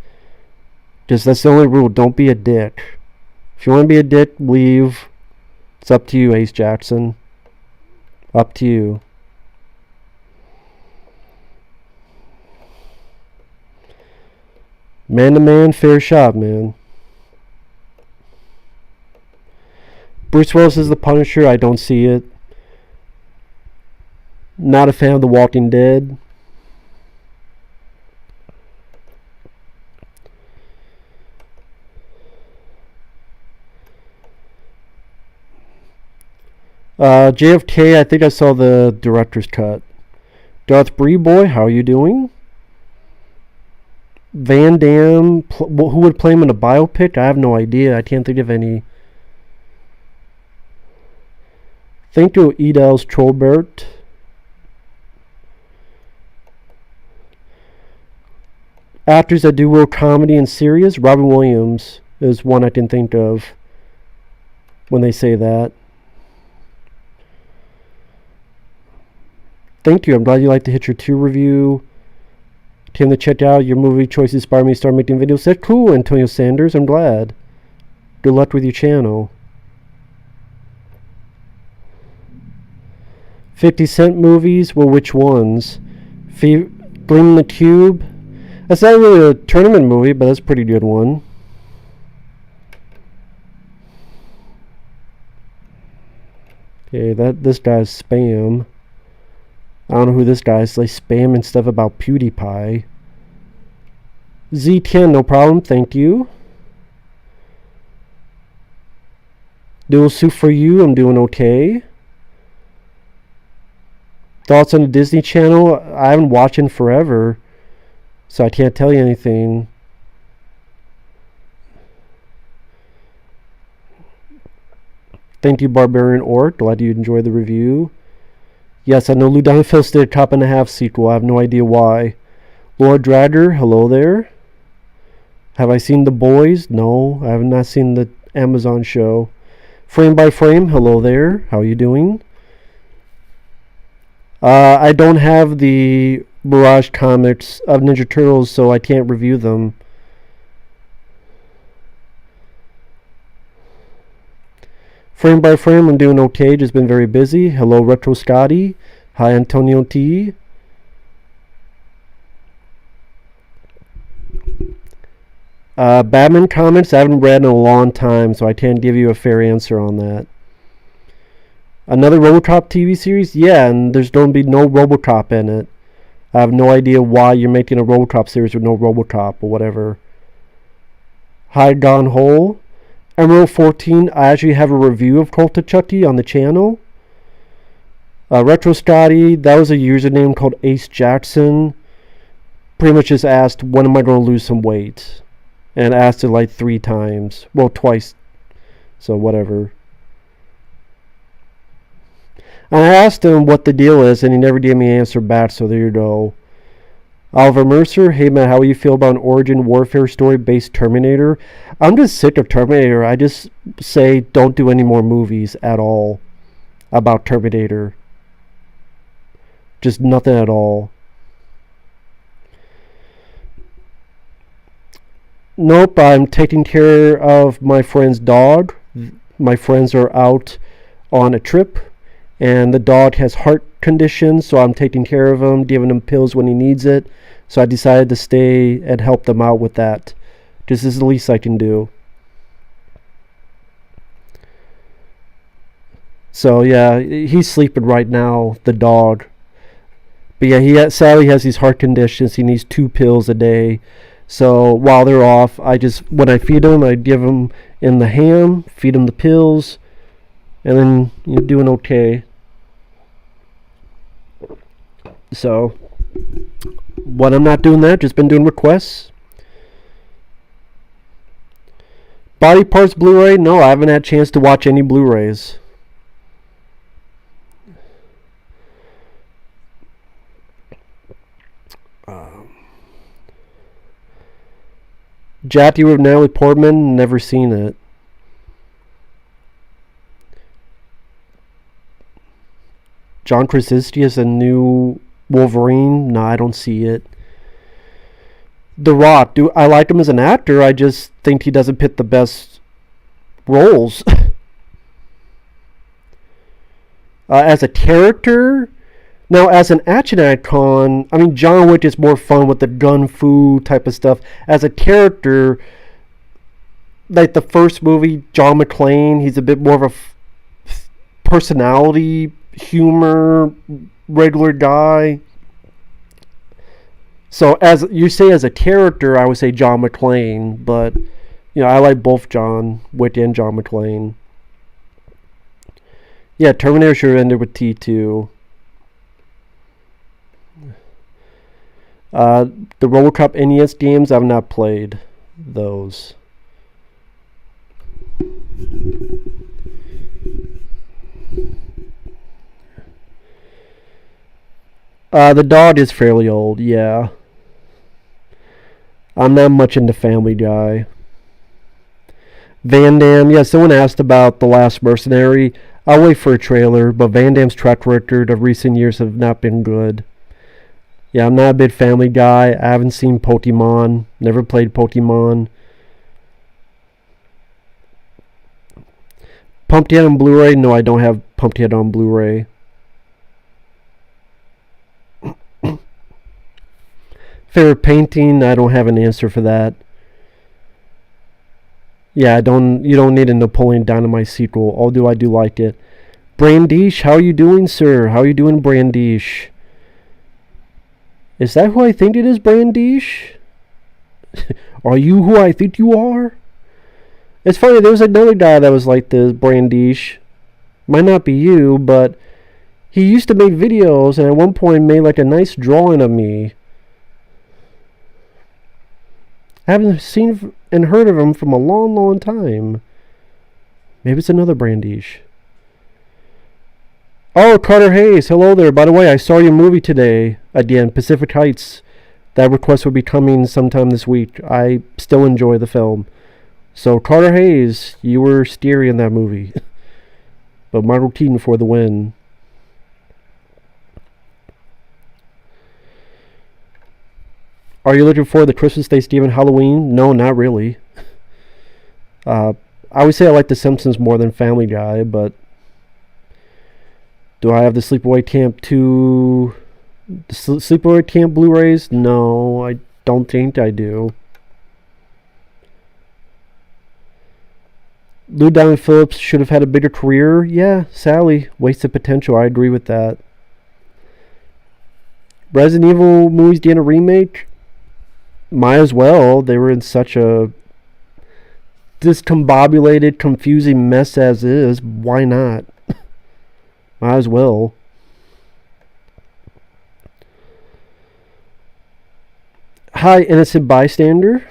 Just that's the only rule. Don't be a dick. If you want to be a dick, leave. It's up to you, Ace Jackson. Up to you. Man to man, fair shot, man. Bruce Willis is the Punisher. I don't see it. Not a fan of The Walking Dead. JFK, I think I saw the director's cut. Darth Bree Boy, how are you doing? Van Damme, who would play him in a biopic? I have no idea. I can't think of any. Thank you, Edels Trollbert. Actors that do real comedy and serious. Robin Williams is one I can think of when they say that. Thank you. I'm glad you like to hit your 2 review. Tim, to check out your movie choices inspired me to start making videos. That's cool, Antonio Sanders. I'm glad. Good luck with your channel. 50 Cent movies. Well, which ones? Gleam the Cube. That's not really a tournament movie, but that's a pretty good one. Okay, this guy's spam. I don't know who this guy is. Like spamming stuff about PewDiePie. Z10, no problem. Thank you. Dual Soup for you. I'm doing okay. Thoughts on the Disney Channel? I haven't watched in forever, so I can't tell you anything. Thank you, Barbarian Orc. Glad you enjoyed the review. Yes, I know Lou Diamond-Phillips did a Cop and a Half sequel. I have no idea why. Laura Dragger, hello there. Have I seen The Boys? No, I have not seen the Amazon show. Frame by Frame, hello there. How are you doing? I don't have the Mirage comics of Ninja Turtles, so I can't review them. Frame by Frame, I'm doing okay. Just been very busy. Hello, Retro Scotty. Hi, Antonio T. Batman comics, I haven't read in a long time, so I can't give you a fair answer on that. Another RoboCop TV series? Yeah, and there's going to be no RoboCop in it. I have no idea why you're making a RoboCop series with no RoboCop or whatever. Hi, Gone Hole. Emerald 14, I actually have a review of Cult of Chucky on the channel. Retro Scotty, that was a username called Ace Jackson. Pretty much just asked, when am I going to lose some weight? And asked it like 3 times. Well, twice. So, whatever. And I asked him what the deal is, and he never gave me an answer back, so there you go. Oliver Mercer, hey man, how do you feel about an origin warfare story based Terminator? I'm just sick of Terminator. I just say don't do any more movies at all about Terminator. Just nothing at all. Nope, I'm taking care of my friend's dog. My friends are out on a trip, and the dog has heart conditions, so I'm taking care of him, giving him pills when he needs it. So I decided to stay and help them out with that. This is the least I can do. So yeah, he's sleeping right now, the dog. But yeah, sadly has these heart conditions. He needs 2 pills a day. So while they're off, when I feed him, I give him in the ham, feed him the pills, and then you're doing okay. So when I'm not doing that, just been doing requests. Body Parts Blu-ray? No, I haven't had a chance to watch any Blu-rays. Jackie with Natalie Portman? Never seen it. John Krasinski as a new Wolverine? No, I don't see it. The Rock, I like him as an actor. I just think he doesn't pick the best roles. As a character, now as an action icon, I mean John Wick is more fun with the gun fu type of stuff. As a character, like the first movie, John McClane, he's a bit more of a personality, humor, regular guy. So as you say, as a character, I would say John McClane, but I like both John Wick and John McClane. Yeah, Terminator should have ended with T2. The RoboCop NES games, I've not played those. The dog is fairly old, yeah. I'm not much into Family Guy. Van Damme, yeah, someone asked about The Last Mercenary. I'll wait for a trailer, but Van Damme's track record of recent years have not been good. Yeah, I'm not a big Family Guy. I haven't seen Pokemon. Never played Pokemon. Pumpkinhead on Blu-ray? No, I don't have Pumpkinhead on Blu-ray. Favorite painting? I don't have an answer for that. Yeah, you don't need a Napoleon Dynamite sequel, although I do like it. Brandish, how are you doing, sir? How are you doing, Brandish? Is that who I think it is, Brandish? Are you who I think you are? It's funny, there was another guy that was like this, Brandish. Might not be you, but he used to make videos and at one point made like a nice drawing of me. I haven't seen and heard of him from a long, long time. Maybe it's another Brandish. Oh, Carter Hayes. Hello there. By the way, I saw your movie today. Again, Pacific Heights. That request will be coming sometime this week. I still enjoy the film. So, Carter Hayes, you were scary in that movie. But Michael Keaton for the win. Are you looking for the Christmas, Thanksgiving, Halloween? No, not really. I would say I like The Simpsons more than Family Guy, but do I have the Sleepaway Camp 2... The Sleepaway Camp Blu-rays? No, I don't think I do. Lou Diamond Phillips should have had a bigger career? Yeah, Sally. Wasted potential. I agree with that. Resident Evil movies getting a remake? Might as well. They were in such a discombobulated, confusing mess as is. Why not? Might as well. Hi, innocent bystander.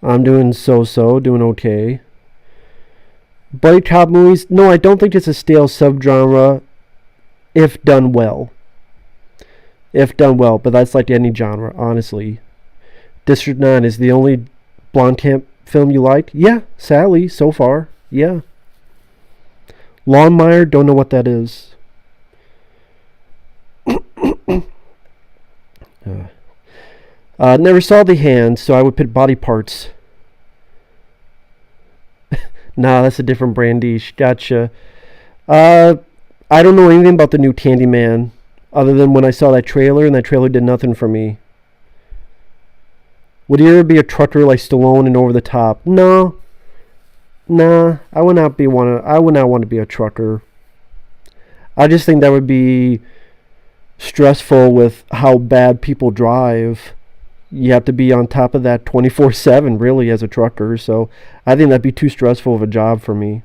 I'm doing so-so, doing okay. Buddy cop movies? No, I don't think it's a stale subgenre if done well. If done well, but that's like any genre, honestly. District 9 is the only Blomkamp film you liked? Yeah, Sally, so far. Yeah. Longmire, don't know what that is. Never saw The Hand, so I would put Body Parts. Nah, that's a different Brandish. Gotcha. I don't know anything about the new Candyman, other than when I saw that trailer, and that trailer did nothing for me. Would you ever be a trucker like Stallone and Over the Top? No. Nah, I would not want to be a trucker. I just think that would be stressful with how bad people drive. You have to be on top of that 24/7 really as a trucker, so I think that'd be too stressful of a job for me.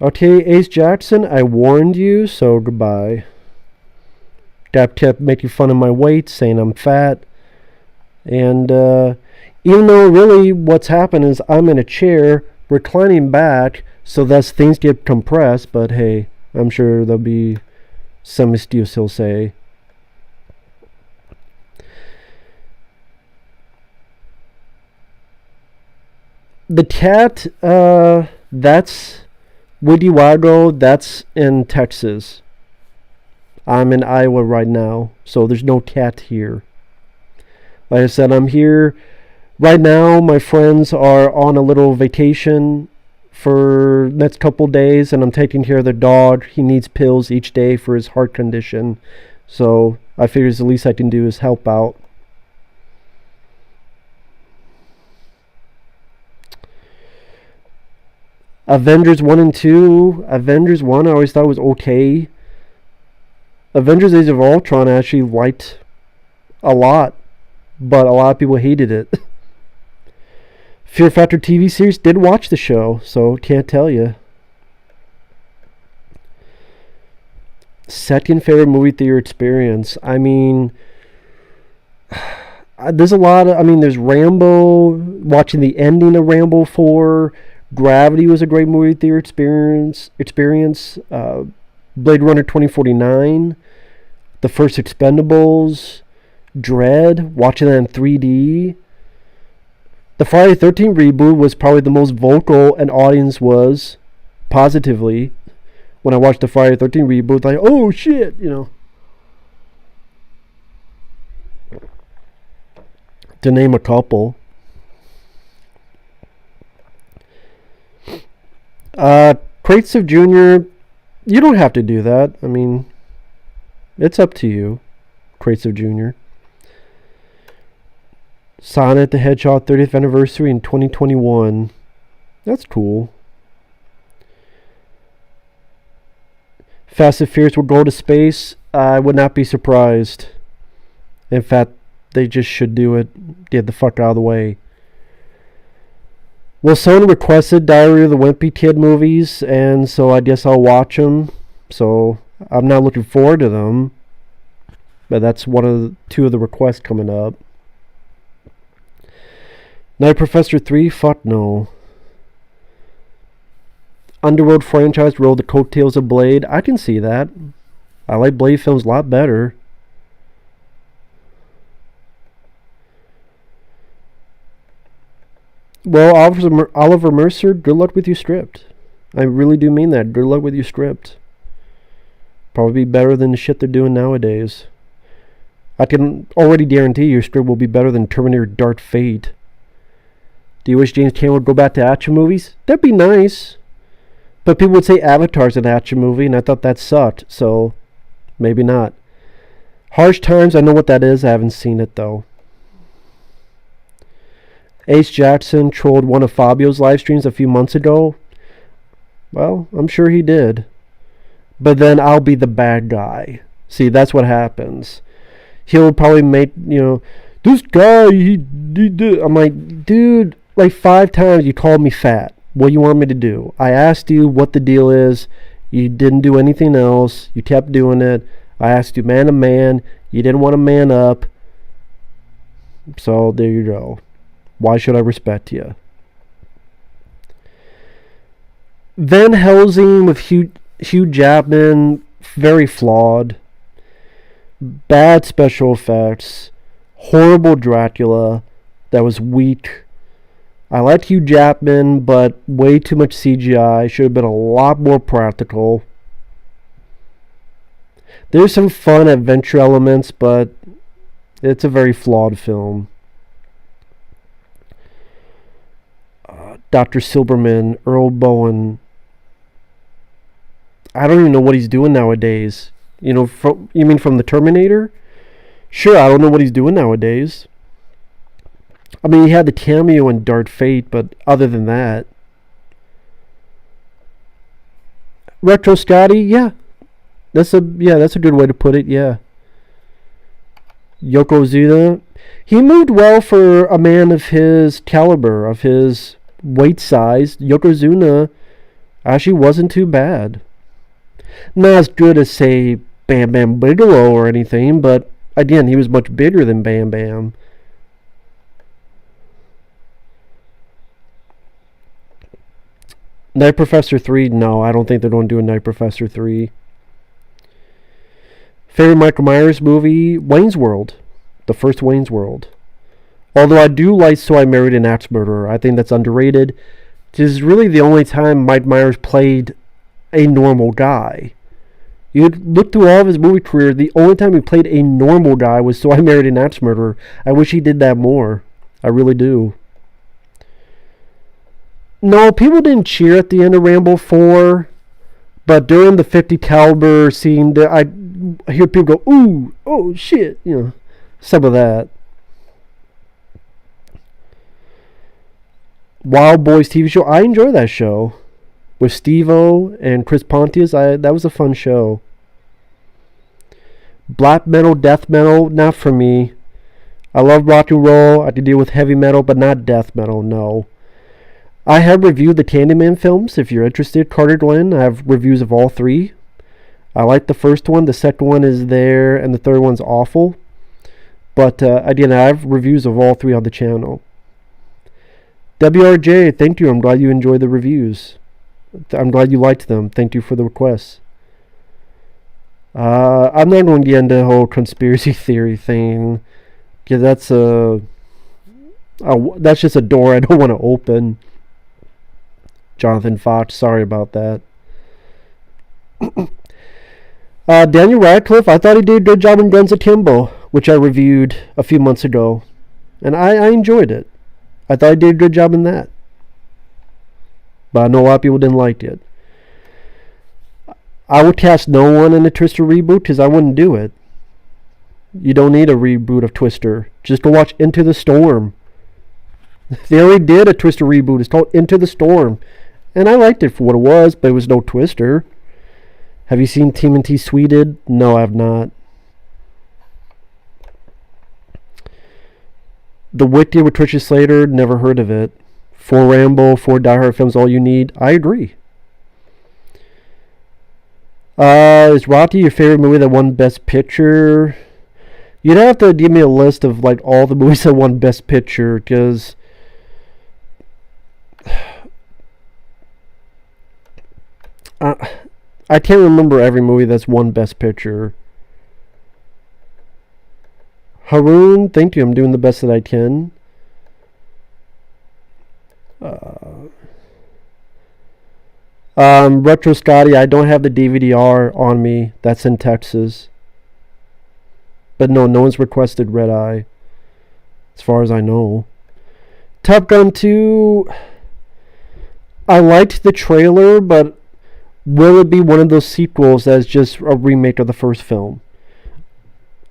Okay, Ace Jackson, I warned you, so goodbye. Dap kept making fun of my weight, saying I'm fat. And even though really what's happened is I'm in a chair, reclining back, so thus things get compressed, but hey, I'm sure there'll be some excuse he'll say. The cat, that's Wiggy-Wago, that's in Texas. I'm in Iowa right now, so there's no cat here. Like I said, I'm here right now. My friends are on a little vacation for next couple days, and I'm taking care of the dog. He needs pills each day for his heart condition, so I figure the least I can do is help out. Avengers 1 and 2. Avengers 1 I always thought was okay. Avengers Age of Ultron I actually liked a lot, but a lot of people hated it. Fear Factor TV series, did watch the show, so can't tell you. Second favorite movie theater experience. I mean, there's a lot of, there's Rambo, watching the ending of Rambo 4. Gravity was a great movie theater experience. Blade Runner 2049. The first Expendables. Dread, watching that in 3D. The Friday the 13th reboot was probably the most vocal an audience was positively when I watched the Friday the 13th reboot. Like, oh shit, to name a couple. Kratos Jr., you don't have to do that. It's up to you. Kratos Jr. Sonic the Hedgehog 30th anniversary in 2021. That's cool. Fast and Furious will go to space. I would not be surprised. In fact, they just should do it. Get the fuck out of the way. Well, someone requested Diary of the Wimpy Kid movies, and so I guess I'll watch them. So I'm not looking forward to them, but that's two of the requests coming up. Night Professor 3, fuck no. Underworld franchise rode the coattails of Blade. I can see that. I like Blade films a lot better. Well, Oliver Mercer, good luck with your script. I really do mean that. Good luck with your script. Probably be better than the shit they're doing nowadays. I can already guarantee your script will be better than Terminator Dark Fate. Do you wish James Cameron would go back to action movies? That'd be nice. But people would say Avatar's an action movie, and I thought that sucked, so maybe not. Harsh Times, I know what that is. I haven't seen it, though. Ace Jackson trolled one of Fabio's live streams a few months ago. Well, I'm sure he did. But then I'll be the bad guy. See, that's what happens. He'll probably make, this guy, he did. I'm like, dude, like 5 times you called me fat. What do you want me to do? I asked you what the deal is. You didn't do anything else. You kept doing it. I asked you man to man. You didn't want to man up. So there you go. Why should I respect you? Van Helsing with Hugh Jackman, very flawed. Bad special effects. Horrible Dracula that was weak. I liked Hugh Jackman, but way too much CGI. Should have been a lot more practical. There's some fun adventure elements, but it's a very flawed film. Dr. Silberman, Earl Bowen. I don't even know what he's doing nowadays. You mean from the Terminator? Sure, I don't know what he's doing nowadays. He had the cameo in Dark Fate, but other than that. Retro Scotty, yeah. That's a good way to put it, yeah. Yokozuna. He moved well for a man of his caliber, of his weight size. Yokozuna Actually wasn't too bad. Not as good as, say, Bam Bam Bigelow or anything, but again, he was much bigger than Bam Bam. Night Professor 3, no, I don't think they're going to do a Night Professor 3. Favorite Michael Myers movie? Wayne's World. The first Wayne's World. Although I do like So I Married an Axe Murderer. I think that's underrated. This is really the only time Mike Myers played a normal guy. You look through all of his movie career, the only time he played a normal guy was So I Married an Axe Murderer. I wish he did that more. I really do. No, people didn't cheer at the end of Rambo 4, but during the 50 caliber scene, I hear people go, ooh, oh shit, some of that. Wild Boys TV show, I enjoy that show. With Steve-O and Chris Pontius, that was a fun show. Black metal, death metal, not for me. I love rock and roll, I can deal with heavy metal, but not death metal, no. I have reviewed the Candyman films, if you're interested. Carter Glenn, I have reviews of all 3. I like the first one, the second one is there, and the third one's awful. But again, I have reviews of all 3 on the channel. WRJ, thank you, I'm glad you enjoyed the reviews. I'm glad you liked them, thank you for the requests. I'm not going to get into the whole conspiracy theory thing, because that's just a door I don't want to open. Jonathan Fox, sorry about that. Daniel Radcliffe, I thought he did a good job in Guns Akimbo, which I reviewed a few months ago. And I enjoyed it. I thought he did a good job in that. But I know a lot of people didn't like it. I would cast no one in the Twister reboot because I wouldn't do it. You don't need a reboot of Twister. Just go watch Into the Storm. They already did a Twister reboot. It's called Into the Storm. And I liked it for what it was, but it was no Twister. Have you seen Timothy Sweeted? No, I have not. The Wicked with Tricia Slater, never heard of it. 4 Rambo, 4 Die Hard films, all you need. I agree. Is Rocky your favorite movie that won Best Picture? You'd have to give me a list of like all the movies that won Best Picture, because I can't remember every movie that's won Best Picture. Haroon, thank you. I'm doing the best that I can. Retro Scotty, I don't have the DVD-R on me. That's in Texas. But no one's requested Red Eye, as far as I know. Top Gun 2, I liked the trailer, but will it be one of those sequels that's just a remake of the first film?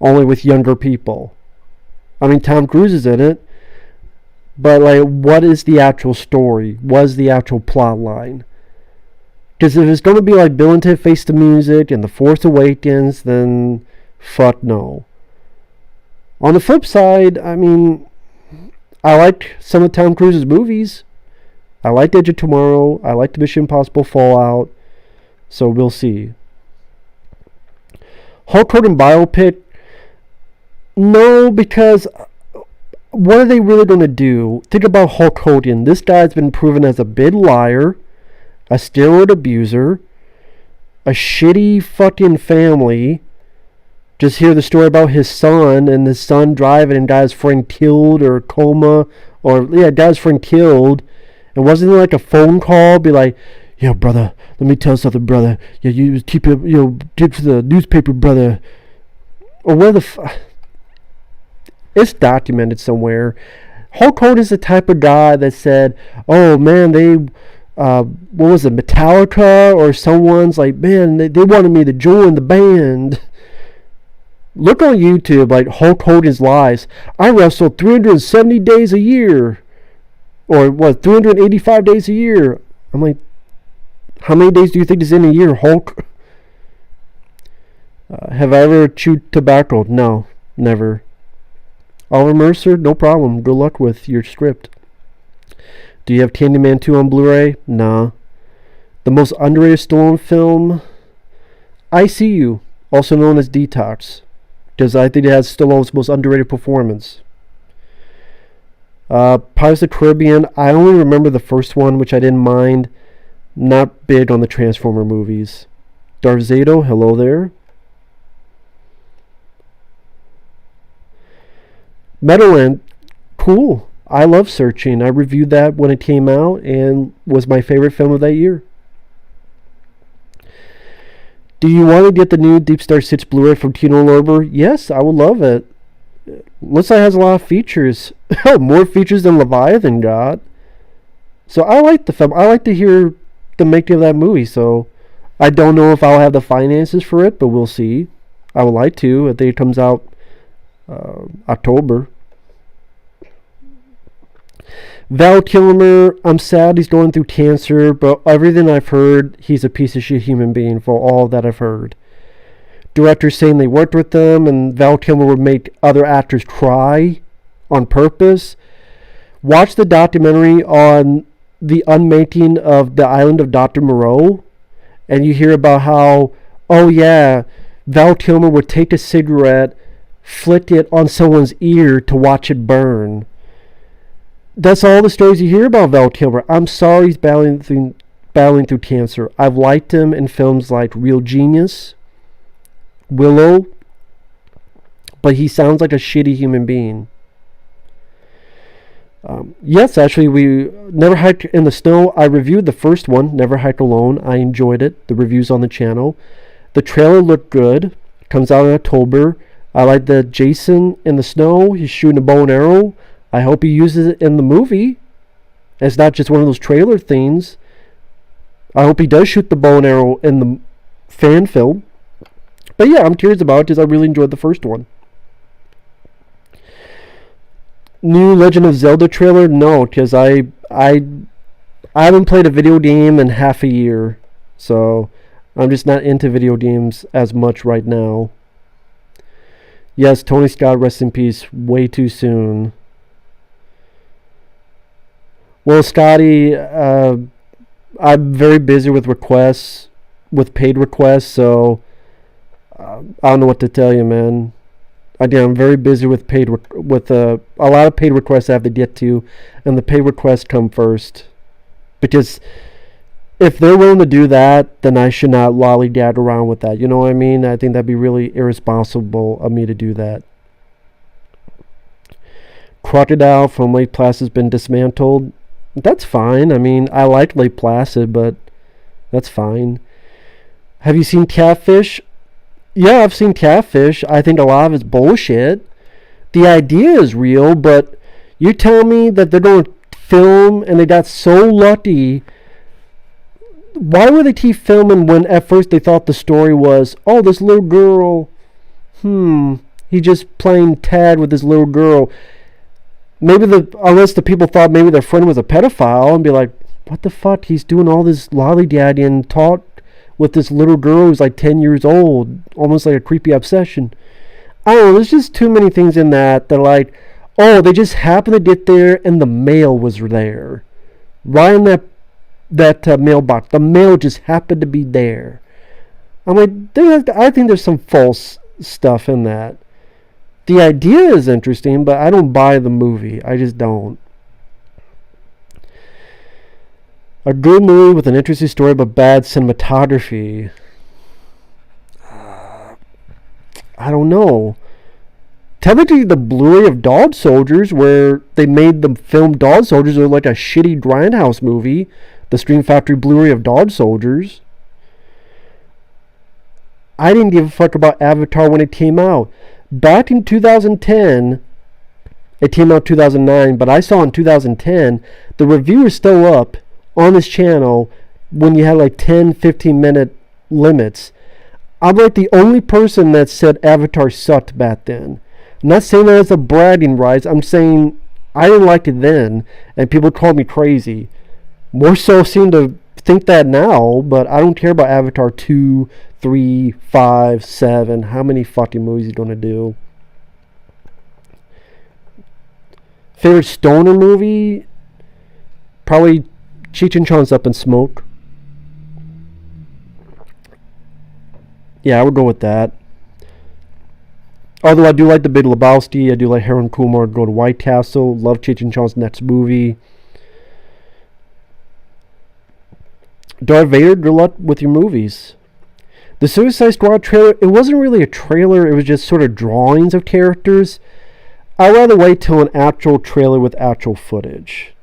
Only with younger people. I mean, Tom Cruise is in it, but like, what is the actual story? What is the actual plot line? Because if it's going to be like Bill and Ted Face the Music and The Force Awakens, then fuck no. On the flip side, I mean, I like some of Tom Cruise's movies. I liked Edge of Tomorrow. I liked Mission Impossible Fallout. So we'll see. Hulk Hogan biopic? No, because what are they really going to do? Think about Hulk Hogan. This guy's been proven as a big liar, a steroid abuser, a shitty fucking family. Just hear the story about his son and his son driving and got his friend killed or coma, or got his friend killed. And wasn't there like a phone call? Be like, yo, brother, let me tell you something, brother. Yeah, you keep it, get to the newspaper, brother. Or where the it's documented somewhere. Hulk Hogan is the type of guy that said, oh man, they what was it, Metallica or someone's like, man, they wanted me to join the band. Look on YouTube, like Hulk Hogan's lies. I wrestled 370 days a year. Or what, 385 days a year. I'm like, how many days do you think is in a year, Hulk? Have I ever chewed tobacco? No, never. Oliver Mercer, no problem. Good luck with your script. Do you have Candyman 2 on Blu-ray? Nah. The most underrated Stallone film, I See You, also known as Detox, because I think it has Stallone's most underrated performance. Pirates of the Caribbean, I only remember the first one, which I didn't mind. Not big on the Transformer movies. Darzato, hello there. Meadowland, cool. I love Searching. I reviewed that when it came out and was my favorite film of that year. Do you want to get the new Deep Star 6 Blu-ray from Kino Lorber? Yes, I would love it. Looks like it has a lot of features. More features than Leviathan got. So I like the film. I like to hear the making of that movie. So I don't know if I'll have the finances for it, but we'll see. I would like to. I think it comes out October. Val Kilmer, I'm sad he's going through cancer, but everything I've heard, he's a piece of shit human being for all that I've heard. Directors saying they worked with them and Val Kilmer would make other actors cry on purpose. Watch the documentary on the unmaking of The Island of Dr. Moreau, and you hear about how, oh yeah, Val Kilmer would take a cigarette, flick it on someone's ear to watch it burn. That's all the stories you hear about Val Kilmer. I'm sorry he's battling through cancer. I've liked him in films like Real Genius, Willow, but he sounds like a shitty human being. Yes, actually, we Never Hike in the Snow. I reviewed the first one, Never Hike Alone. I enjoyed it. The review's on the channel. The trailer looked good. Comes out in October. I like the Jason in the snow. He's shooting a bow and arrow. I hope he uses it in the movie. It's not just one of those trailer things. I hope he does shoot the bow and arrow in the fan film. But yeah, I'm curious about it because I really enjoyed the first one. New Legend of Zelda trailer? No, because I haven't played a video game in half a year. So I'm just not into video games as much right now. Yes, Tony Scott, rest in peace, way too soon. Well, Scotty, I'm very busy with requests, with paid requests, so I don't know what to tell you, man. Again, I'm very busy with a lot of paid requests I have to get to, and the paid requests come first. Because if they're willing to do that, then I should not lollygag around with that. You know what I mean? I think that'd be really irresponsible of me to do that. Crocodile from Lake Placid has been dismantled. That's fine. I mean, I like Lake Placid, but that's fine. Have you seen Catfish? Yeah, I've seen Catfish. I think a lot of it's bullshit. The idea is real, but you tell me that they're going to film and they got so lucky. Why would they keep filming when at first they thought the story was, oh, this little girl, he just playing tag with this little girl. Maybe unless the people thought maybe their friend was a pedophile and be like, what the fuck? He's doing all this lollygagging and talk with this little girl who's like 10 years old, almost like a creepy obsession. I don't know, there's just too many things in that like, oh, they just happened to get there and the mail was there. Right in that mailbox. The mail just happened to be there. I'm like, I think there's some false stuff in that. The idea is interesting, but I don't buy the movie. I just don't. A good movie with an interesting story but bad cinematography. I don't know. Technically, the Blu-ray of Dog Soldiers, where they made the film Dog Soldiers look like a shitty Grindhouse movie. The Scream Factory Blu-ray of Dog Soldiers. I didn't give a fuck about Avatar when it came out. Back in 2010, it came out 2009, but I saw in 2010, the review is still up on this channel when you had like 10, 15 minute limits. I'm like the only person that said Avatar sucked back then. I'm not saying that as a bragging rights. I'm saying I didn't like it then, and people called me crazy. More so seem to think that now, but I don't care about Avatar 2, 3, 5, 7. How many fucking movies are you going to do? Favorite stoner movie? Probably Cheech and Chong's Up in Smoke. Yeah, I would go with that. Although I do like The Big Lebowski, I do like Harold Kumar, go to White Castle, love Cheech and Chong's next movie. Darth Vader, good luck with your movies. The Suicide Squad trailer, it wasn't really a trailer, it was just sort of drawings of characters. I'd rather wait till an actual trailer with actual footage.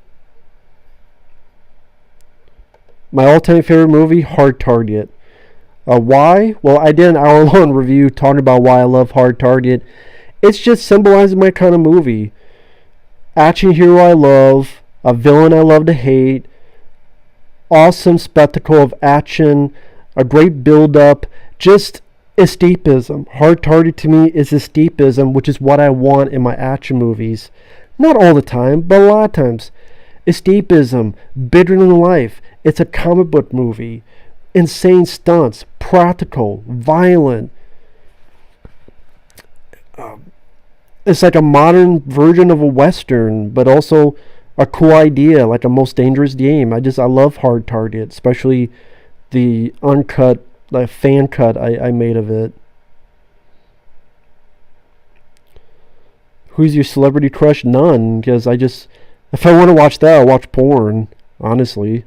My all-time favorite movie, Hard Target. Why? Well, I did an hour-long review talking about why I love Hard Target. It's just symbolizing my kind of movie. Action hero I love, a villain I love to hate, awesome spectacle of action, a great build-up, just escapism. Hard Target to me is escapism, which is what I want in my action movies. Not all the time, but a lot of times. Escapism, bigger than life. It's a comic book movie. Insane stunts, practical, violent. It's like a modern version of a Western, but also a cool idea, like a Most Dangerous Game. I love Hard Target, especially the uncut, the fan cut I made of it. Who's your celebrity crush? None, because if I want to watch that, I'll watch porn, honestly.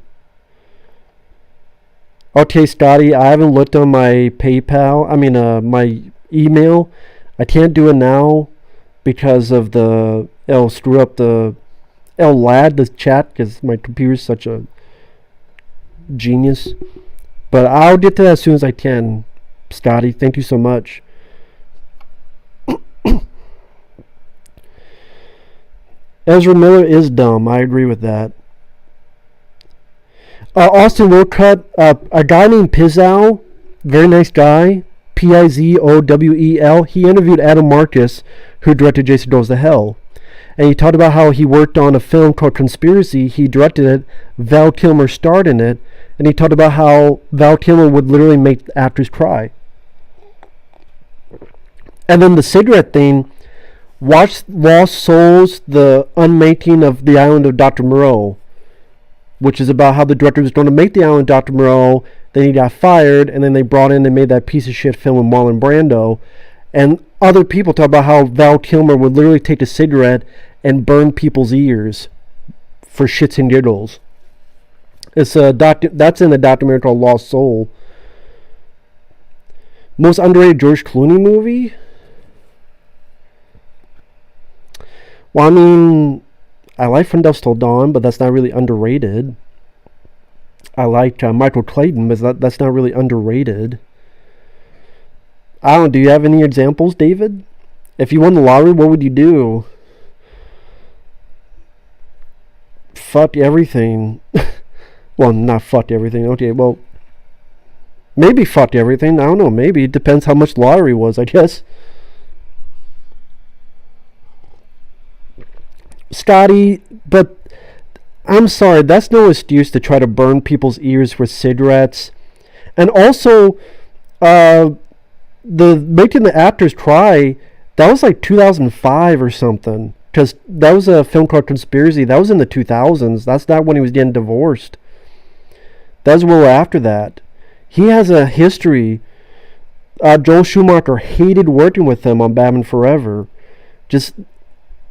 Okay, Scotty, I haven't looked on my my email. I can't do it now because of it'll screw up it'll lag the chat because my computer's such a genius. But I'll get to that as soon as I can. Scotty, thank you so much. Ezra Miller is dumb. I agree with that. Austin Wilcott, a guy named Pizzow, very nice guy, Pizowel. He interviewed Adam Marcus, who directed Jason Goes to Hell. And he talked about how he worked on a film called Conspiracy. He directed it. Val Kilmer starred in it. And he talked about how Val Kilmer would literally make actors cry. And then the cigarette thing, watch Lost Souls, the unmaking of the island of Dr. Moreau, which is about how the director was going to make the island Dr. Moreau, then he got fired, and then they brought in and made that piece of shit film with Marlon Brando. And other people talk about how Val Kilmer would literally take a cigarette and burn people's ears for shits and giggles. That's in the documentary called Lost Soul. Most underrated George Clooney movie? Well, I mean, I like From Dusk Till Dawn, but that's not really underrated. I like Michael Clayton, but that's not really underrated. I don't know, do you have any examples, David? If you won the lottery, what would you do? Fuck everything. Well, not fuck everything. Okay, well, maybe fuck everything. I don't know, maybe. It depends how much lottery was, I guess. Scotty, but I'm sorry, that's no excuse to try to burn people's ears with cigarettes. And also, the making the actors cry, that was like 2005 or something. Because that was a film called Conspiracy. That was in the 2000s. That's not when he was getting divorced. That was a little after that. He has a history. Joel Schumacher hated working with him on Batman Forever. Just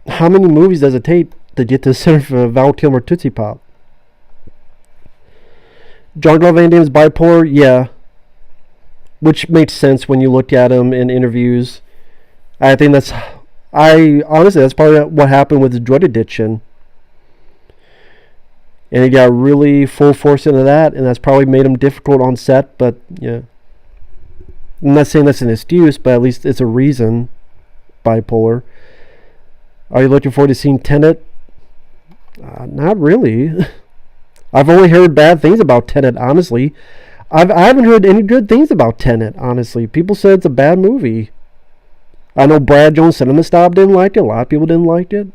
how many movies does it take to get to serve Val Kilmer Tootsie Pop? Jean-Claude Van Damme's bipolar, yeah. Which makes sense when you look at him in interviews. I think that's probably what happened with his drug addiction. And he got really full force into that, and that's probably made him difficult on set, but yeah. I'm not saying that's an excuse, but at least it's a reason. Bipolar. Are you looking forward to seeing Tenet? Not really. I've only heard bad things about Tenet, honestly. I haven't heard any good things about Tenet, honestly. People said it's a bad movie. I know Brad Jones Cinema Snob didn't like it. A lot of people didn't like it.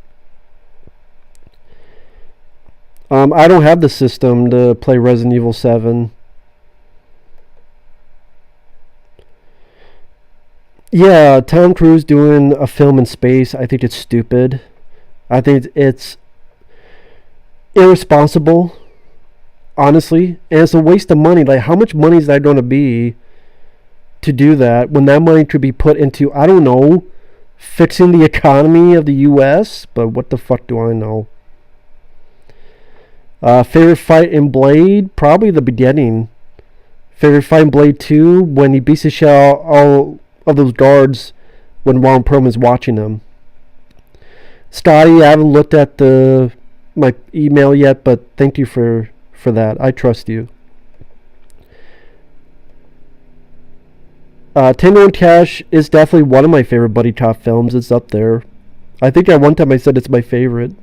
I don't have the system to play Resident Evil 7. Yeah, Tom Cruise doing a film in space, I think it's stupid. I think it's irresponsible, honestly. And it's a waste of money. Like, how much money is that going to be to do that when that money could be put into, I don't know, fixing the economy of the U.S., but what the fuck do I know? Favorite fight in Blade? Probably the beginning. Favorite fight in Blade 2? When he beats the shit out all of those guards when Ron Perlman's watching them. Scotty, I haven't looked at my email yet, but thank you for that. I trust you. Tango and Cash is definitely one of my favorite buddy cop films. It's up there. I think at one time I said it's my favorite.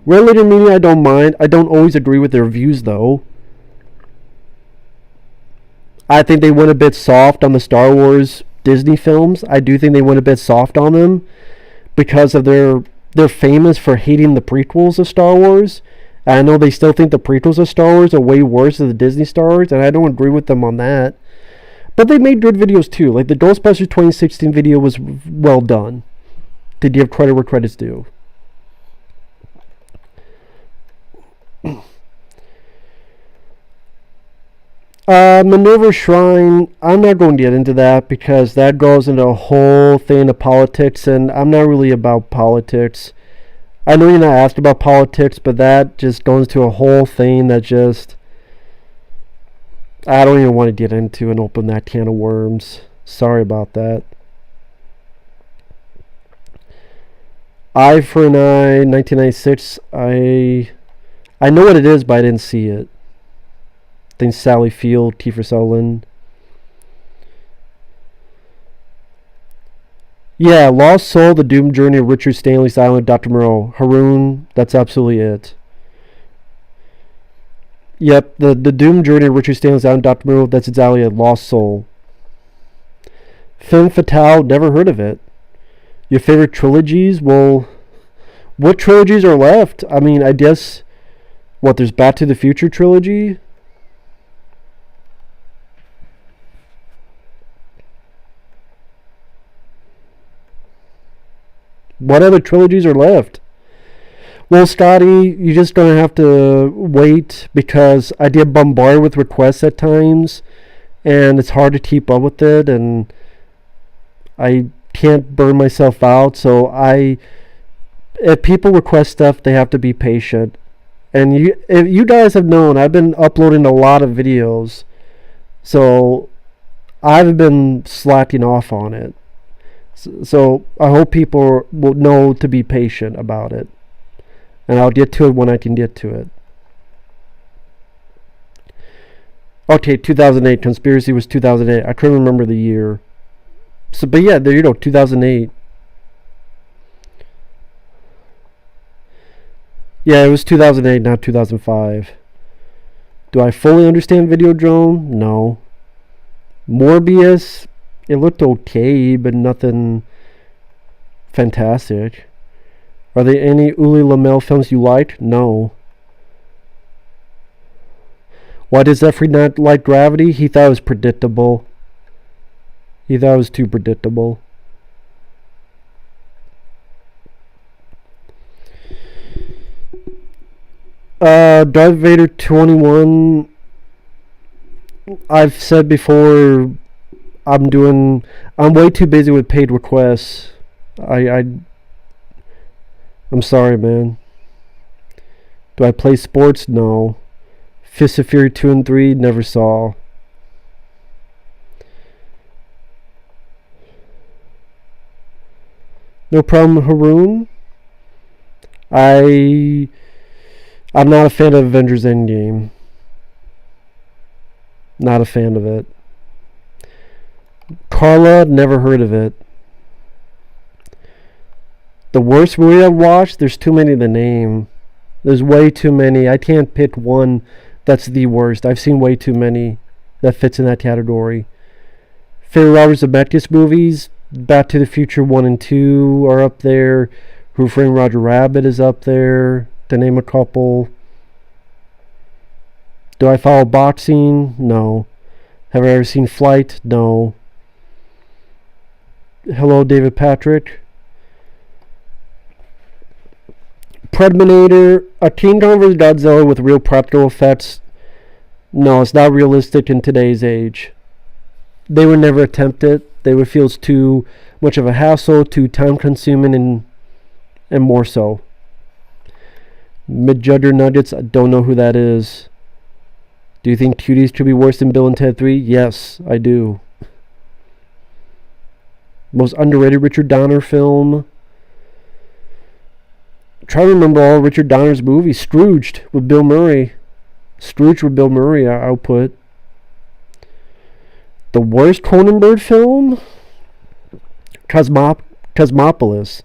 Red Letter Media, I don't mind. I don't always agree with their views, though. I think they went a bit soft on the Star Wars Disney films. I do think they went a bit soft on them because of they're famous for hating the prequels of Star Wars. And I know they still think the prequels of Star Wars are way worse than the Disney Star Wars, and I don't agree with them on that. But they made good videos too. Like the Ghostbusters 2016 video was well done. To give credit where credit's due. Minerva Shrine, I'm not going to get into that because that goes into a whole thing of politics, and I'm not really about politics. I know you're not asked about politics, but that just goes to a whole thing that just... I don't even want to get into and open that can of worms. Sorry about that. Eye for an Eye, 1996. I know what it is, but I didn't see it. I think Sally Field, Kiefer Sutherland. Yeah, Lost Soul, The Doom Journey of Richard Stanley's Island, Dr. Moreau. Haroon, that's absolutely it. Yep, the Doom Journey of Richard Stanley's Island, Dr. Moreau, that's exactly it. Lost Soul. Femme Fatale, never heard of it. Your favorite trilogies? Well, what trilogies are left? I mean, I guess, what, there's Back to the Future trilogy? What other trilogies are left? Well, Scotty, you're just going to have to wait because I get bombarded with requests at times, and it's hard to keep up with it, and I can't burn myself out, so if people request stuff, they have to be patient. And if you guys have known, I've been uploading a lot of videos, so I've been slacking off on it. So I hope people will know to be patient about it. And I'll get to it when I can get to it. Okay, 2008. Conspiracy was 2008. I couldn't remember the year. So, but yeah, there you go, 2008. Yeah, it was 2008, not 2005. Do I fully understand Videodrome? No. Morbius, it looked okay, but nothing fantastic. Are there any Uli Lamel films you liked? No. Why does Jeffrey not like Gravity? He thought it was predictable. He thought it was too predictable. Darth Vader 21. I've said before, I'm way too busy with paid requests. I'm sorry, man. Do I play sports? No. Fist of Fury 2 and 3, never saw. No problem, Haroon. I'm not a fan of Avengers Endgame. Not a fan of it. Carla, never heard of it. The worst movie I've watched, there's too many to name. There's way too many. I can't pick one that's the worst. I've seen way too many that fits in that category. Favorite Robert Zemeckis movies, Back to the Future 1 and 2 are up there. Who Framed Roger Rabbit is up there, to name a couple. Do I follow boxing? No. Have I ever seen Flight? No. Hello, David Patrick. Predator, a King Kong vs. Godzilla with real practical effects. No, it's not realistic in today's age. they would never attempt it. They would feel it's too much of a hassle, too time consuming, and more so. Mid-Judder Nuggets, I don't know who that is. Do you think Cuties could be worse than Bill and Ted 3? Yes, I do. Most underrated Richard Donner film. Try to remember all Richard Donner's movies. Scrooged with Bill Murray. I'll put. The worst Cronenberg film? Cosmopolis.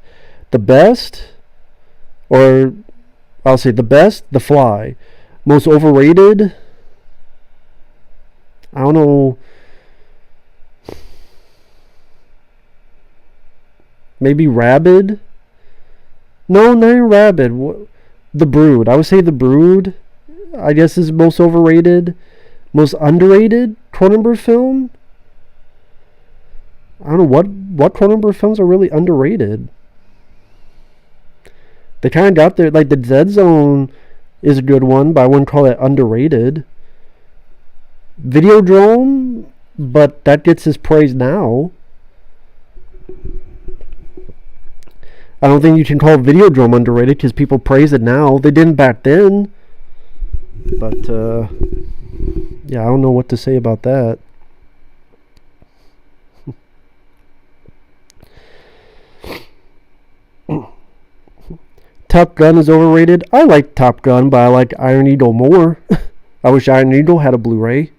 The best? Or I'll say the best, The Fly. Most overrated? I don't know. Maybe Rabid? No, not even Rabid. The Brood. I would say The Brood, I guess, is most overrated. Most underrated Cronenberg film? I don't know what Cronenberg films are really underrated. They kind of got there. Like, The Dead Zone is a good one, but I wouldn't call it underrated. Videodrome, but that gets his praise now. I don't think you can call Videodrome underrated because people praise it now. They didn't back then. But, yeah, I don't know what to say about that. Top Gun is overrated. I like Top Gun, but I like Iron Eagle more. I wish Iron Eagle had a Blu-ray.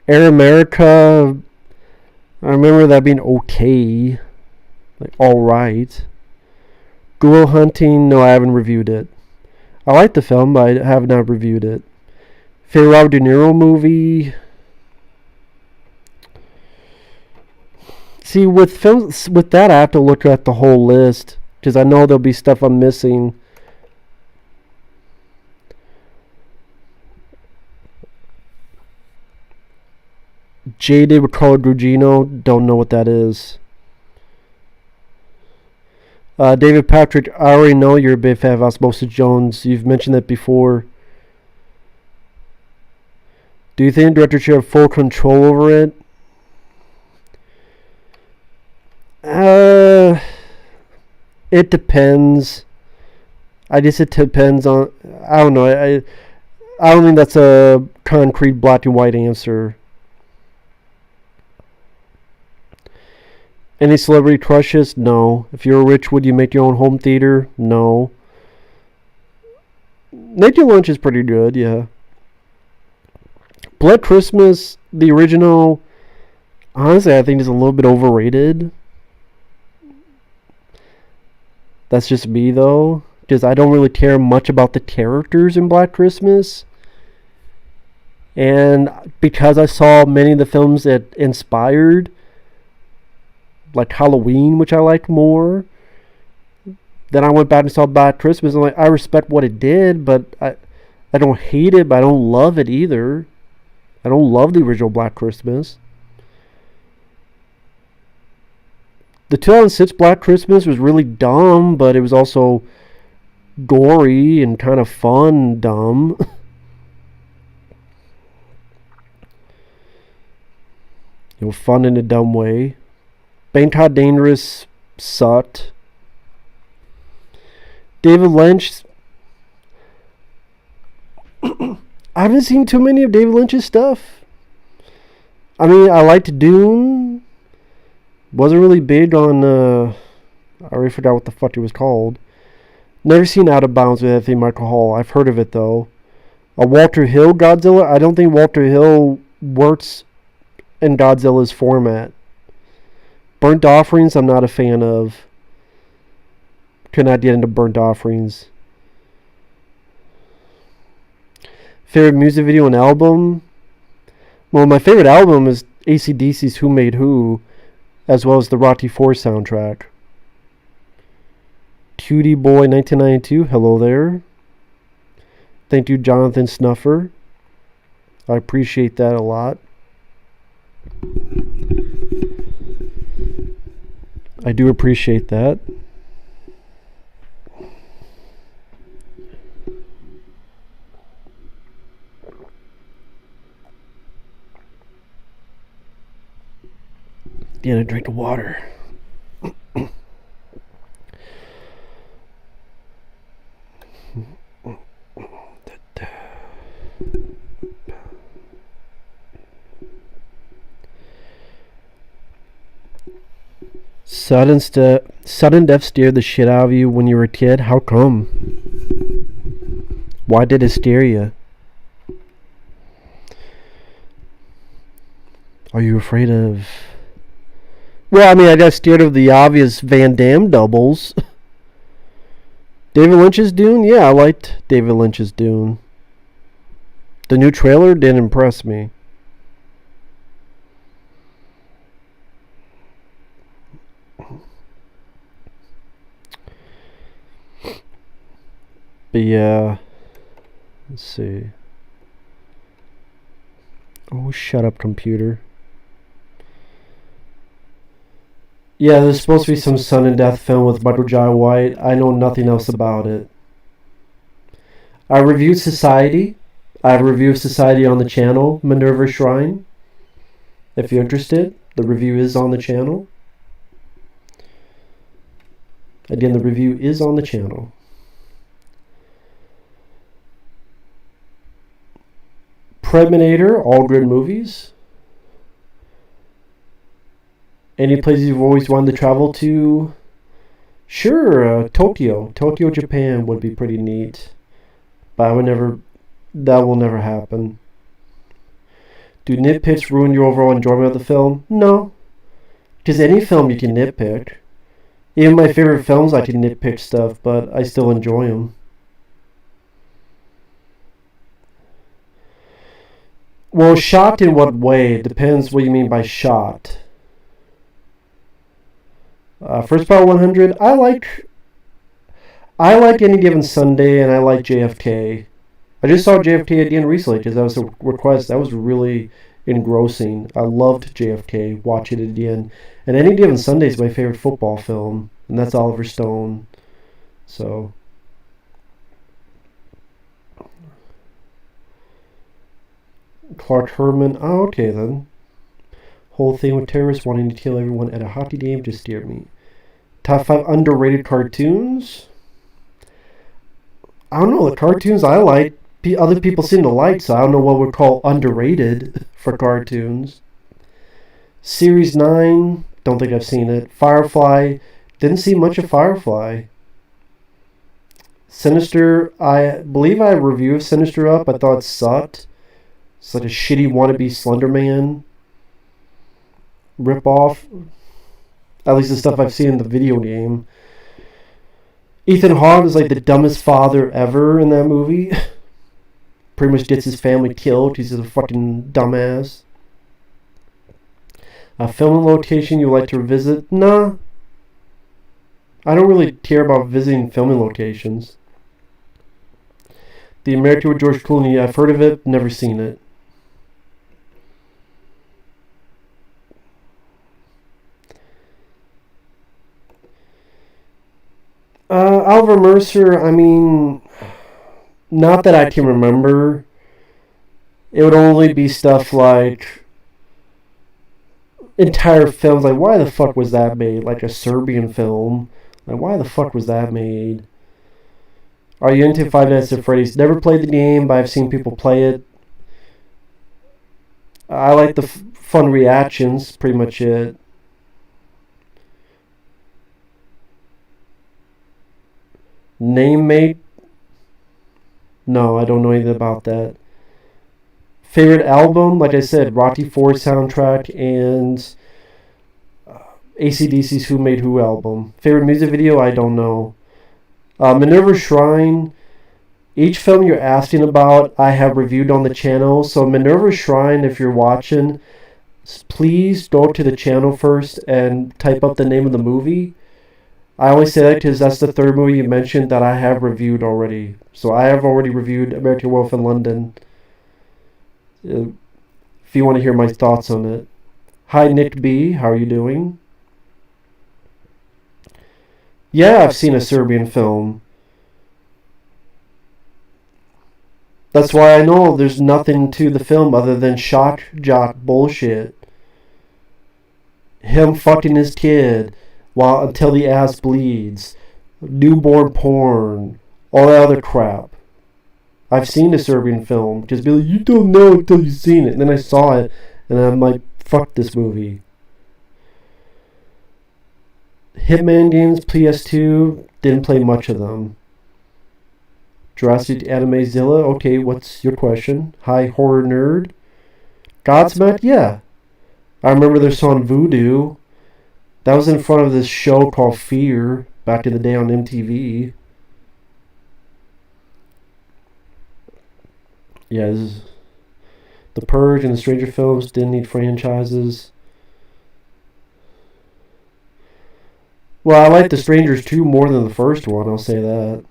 Air America, I remember that being okay. Like, alright. Good Will Hunting, no, I haven't reviewed it. I like the film, but I have not reviewed it. Favorite Robert De Niro movie. See, with films, with that, I have to look at the whole list because I know there'll be stuff I'm missing. Jaded with Carlo Gugino, don't know what that is. David Patrick, I already know you're a big fan of Osmosis Jones. You've mentioned that before. Do you think the director should have full control over it? It depends. I guess it depends on. I don't know. I don't think that's a concrete black and white answer. Any celebrity crushes? No. If you're rich, would you make your own home theater? No. Naked Lunch is pretty good, yeah. Black Christmas, the original, honestly, I think is a little bit overrated. That's just me, though, because I don't really care much about the characters in Black Christmas. And because I saw many of the films that inspired, like Halloween, which I liked more, then I went back and saw Black Christmas, and I respect what it did, but I don't hate it, but I don't love it either. I don't love the original Black Christmas. The 2006 Black Christmas was really dumb, but it was also gory and kind of fun and dumb. Fun in a dumb way. Bangkok Dangerous sucked. David Lynch. I haven't seen too many of David Lynch's stuff. I mean, I liked Dune. Wasn't really big on, I already forgot what the fuck it was called. Never seen Out of Bounds with Anthony Michael Hall. I've heard of it, though. A Walter Hill Godzilla. I don't think Walter Hill works in Godzilla's format. Burnt Offerings, I'm not a fan of. Could not get into Burnt Offerings. Favorite music video and album? Well, my favorite album is AC/DC's Who Made Who, as well as the Rocky IV soundtrack. Cutie Boy 1992, hello there. Thank you, Jonathan Snuffer. I appreciate that a lot. I do appreciate that. Yeah, I drink the water. Sudden death scared the shit out of you when you were a kid? How come? Why did it scare you? Are you afraid of... Well, I mean, I got scared of the obvious Van Damme doubles. David Lynch's Dune? Yeah, I liked David Lynch's Dune. The new trailer didn't impress me. But yeah, let's see. Oh, shut up, computer. Yeah, there's supposed to be some sudden death film with Michael Jai White. I know nothing else about it. I reviewed Society. I have a review of Society on the channel, Minerva Shrine. If you're interested, the review is on the channel. Again, the review is on the channel. Preminator, all good movies. Any places you've always wanted to travel to? Sure, Tokyo. Tokyo, Japan would be pretty neat. But that will never happen. Do nitpicks ruin your overall enjoyment of the film? No. Because any film you can nitpick. Even my favorite films I can nitpick stuff, but I still enjoy them. Well, shot in what way? It depends what you mean by shot. First Power 100, I like Any Given Sunday, and I like JFK. I just saw JFK again recently because that was a request. That was really engrossing. I loved JFK. Watch it again. And Any Given Sunday is my favorite football film, and that's Oliver Stone. So... Clark Herman. Oh, okay then. Whole thing with terrorists wanting to kill everyone at a hockey game just scared me. Top 5 underrated cartoons? I don't know. The cartoons I like, other people seem to like, so I don't know what we'd call underrated for cartoons. Series 9, don't think I've seen it. Firefly, didn't see much of Firefly. Sinister, I believe I reviewed Sinister up. I thought it sucked. It's like a shitty wannabe Slender Man rip-off. At least the stuff I've seen in the video game. Ethan Hawke is like the dumbest father ever in that movie. Pretty much gets his family killed. He's a fucking dumbass. A film location you like to visit? Nah. I don't really care about visiting filming locations. The American with George Clooney, I've heard of it, never seen it. Oliver Mercer, I mean, not that I can remember. It would only be stuff like entire films. Like, why the fuck was that made? Like a Serbian film. Like, why the fuck was that made? Are you into Five Nights at Freddy's? Never played the game, but I've seen people play it. I like the fun reactions, pretty much it. Name Mate? No, I don't know anything about that. Favorite album? Like I said, Rocky IV soundtrack and AC/DC's Who Made Who album. Favorite music video? I don't know. Minerva Shrine. Each film you're asking about, I have reviewed on the channel. So Minerva Shrine, if you're watching, please go to the channel first and type up the name of the movie. I always say that because that's the third movie you mentioned that I have reviewed already. So I have already reviewed American Wolf in London. If you want to hear my thoughts on it. Hi, Nick B. How are you doing? Yeah, I've seen a Serbian film. That's why I know there's nothing to the film other than shock jock bullshit. him fucking his kid while until the ass bleeds, newborn porn, all that other crap. I've seen the Serbian film. Just be like, you don't know until you've seen it. And then I saw it, and I'm like, fuck this movie. Hitman games, PS2, didn't play much of them. Jurassic Anime Zilla, okay, what's your question? Hi, horror nerd. Godsmack, yeah. I remember their song Voodoo. That was in front of this show called Fear back in the day on MTV. Yeah, The Purge and the Stranger films didn't need franchises. Well, I like The Strangers 2 more than the first one, I'll say that.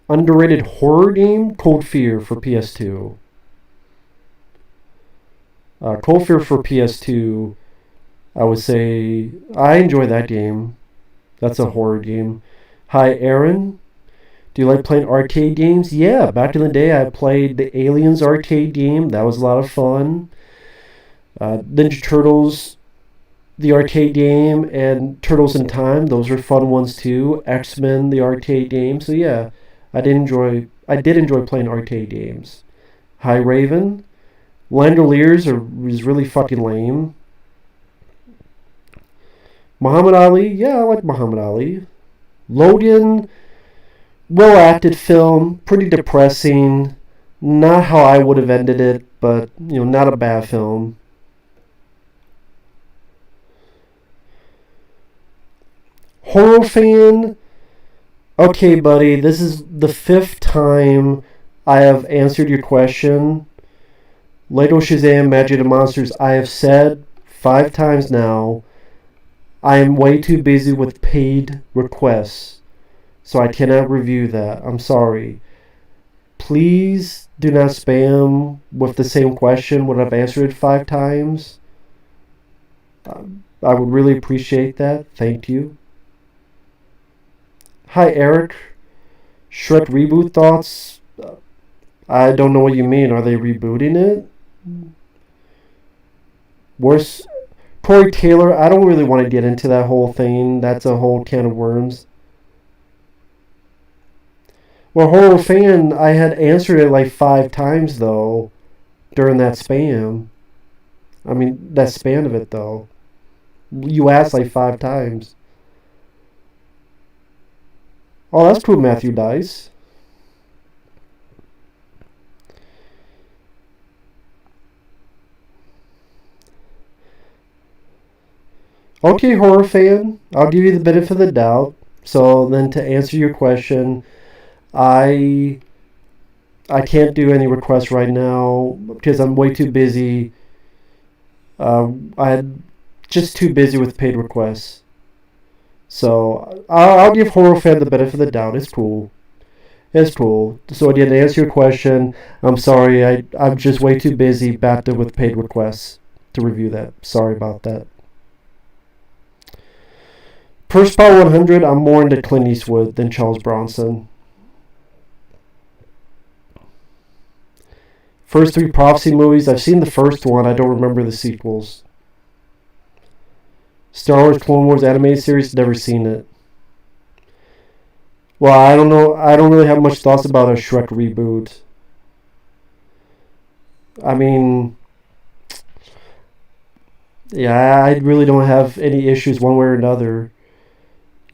Underrated horror game, Cold Fear for PS2. Cold Fear for PS2, I would say, I enjoy that game. That's a horror game. Hi, Aaron. Do you like playing arcade games? Yeah, back in the day I played the Aliens arcade game. That was a lot of fun. Ninja Turtles, the arcade game, and Turtles in Time. Those are fun ones too. X-Men, the arcade game. So yeah, I did enjoy playing arcade games. Hi, Raven. Langoliers is really fucking lame. Muhammad Ali, yeah, I like Muhammad Ali. Logan, well acted film, pretty depressing. Not how I would have ended it, but not a bad film. Horror fan, okay, buddy, this is the 5th time I have answered your question. Lego Shazam, Magic and Monsters, I have said 5 times now, I am way too busy with paid requests, so I cannot review that. I'm sorry. Please do not spam with the same question when I've answered it 5 times. I would really appreciate that. Thank you. Hi, Eric. Shrek reboot thoughts? I don't know what you mean. Are they rebooting it? Worse, Corey Taylor, I don't really want to get into that whole thing. That's a whole can of worms. Well, horror fan, I had answered it like 5 times though during that spam. I mean, that span of it though. You asked like 5 times. Oh, that's cool, Matthew Dice. Okay, horror fan, I'll give you the benefit of the doubt. So then to answer your question, I can't do any requests right now because I'm way too busy. I'm just too busy with paid requests. So I'll give horror fan the benefit of the doubt. It's cool. It's cool. So again, to answer your question, I'm sorry. I'm just way too busy backed up with paid requests to review that. Sorry about that. First Power 100, I'm more into Clint Eastwood than Charles Bronson. First 3 Prophecy movies, I've seen the first one, I don't remember the sequels. Star Wars Clone Wars animated series, never seen it. Well, I don't know, I don't really have much thoughts about a Shrek reboot. I mean, yeah, I really don't have any issues one way or another.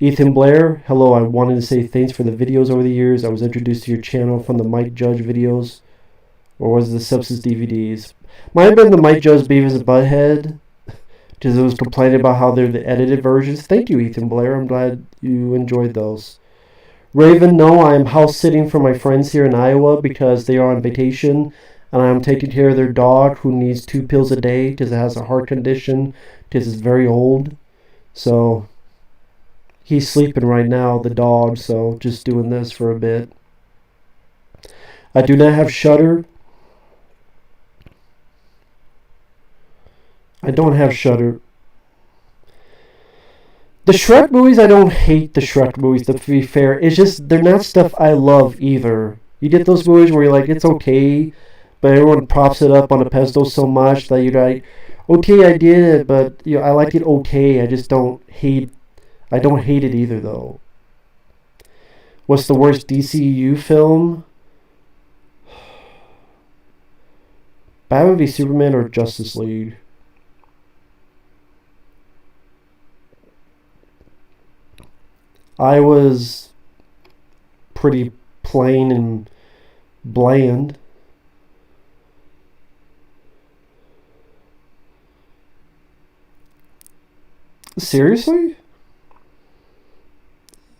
Ethan Blair, hello, I wanted to say thanks for the videos over the years. I was introduced to your channel from the Mike Judge videos, or was it the Substance DVDs? Might have been the Mike Judge Beavis and Butthead, because it was complaining about how they're the edited versions. Thank you, Ethan Blair. I'm glad you enjoyed those. Raven, no, I am house sitting for my friends here in Iowa because they are on vacation, and I'm taking care of their dog who needs 2 pills a day because it has a heart condition, because it's very old. So he's sleeping right now, the dog, so just doing this for a bit. I do not have Shudder. I don't have Shudder. The Shrek movies, I don't hate the Shrek movies, to be fair. It's just, they're not stuff I love either. You get those movies where you're like, it's okay, but everyone props it up on a pedestal so much that you're like, OTA I did it, but I liked it okay. I just don't hate. I don't hate it either though. What's the worst DCU film? Batman v Superman or Justice League? I was pretty plain and bland. Seriously?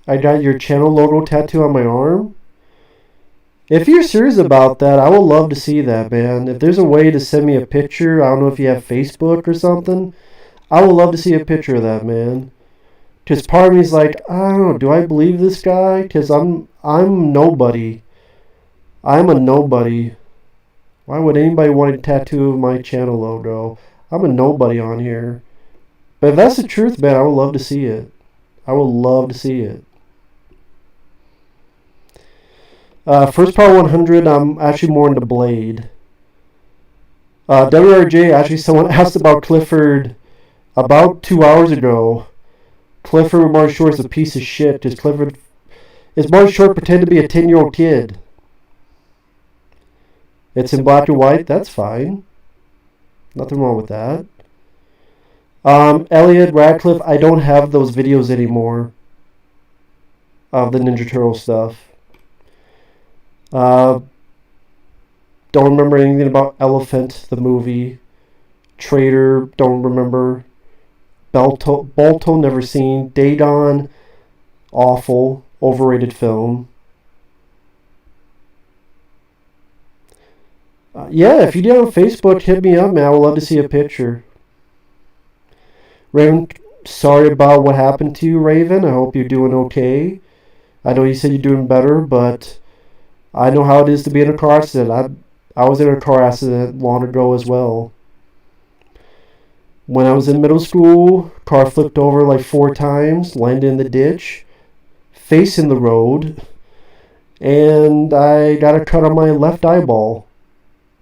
I got your channel logo tattoo on my arm? If you're serious about that, I would love to see that, man. If there's a way to send me a picture, I don't know if you have Facebook or something, I would love to see a picture of that, man. Because part of me is like, I don't know, do I believe this guy? Because I'm nobody. I'm a nobody. Why would anybody want a tattoo of my channel logo? I'm a nobody on here. But if that's the truth, man, I would love to see it. I would love to see it. First part 100, I'm actually more into Blade. WRJ, actually someone asked about Clifford about 2 hours ago. Clifford with Martin Short is a piece of shit. Is Martin Short pretend to be a 10-year-old kid? It's in black and white, that's fine. Nothing wrong with that. Elliot Radcliffe, I don't have those videos anymore of the Ninja Turtle stuff. Don't remember anything about Elephant, the movie. Traitor, don't remember. Balto, never seen. Dagon, awful, overrated film. Yeah, if you do it on Facebook, hit me up, man. I would love to see a picture. Raven, sorry about what happened to you, Raven. I hope you're doing okay. I know you said you're doing better, but I know how it is to be in a car accident. I was in a car accident long ago as well. When I was in middle school, car flipped over like 4 times, landed in the ditch, facing the road, and I got a cut on my left eyeball,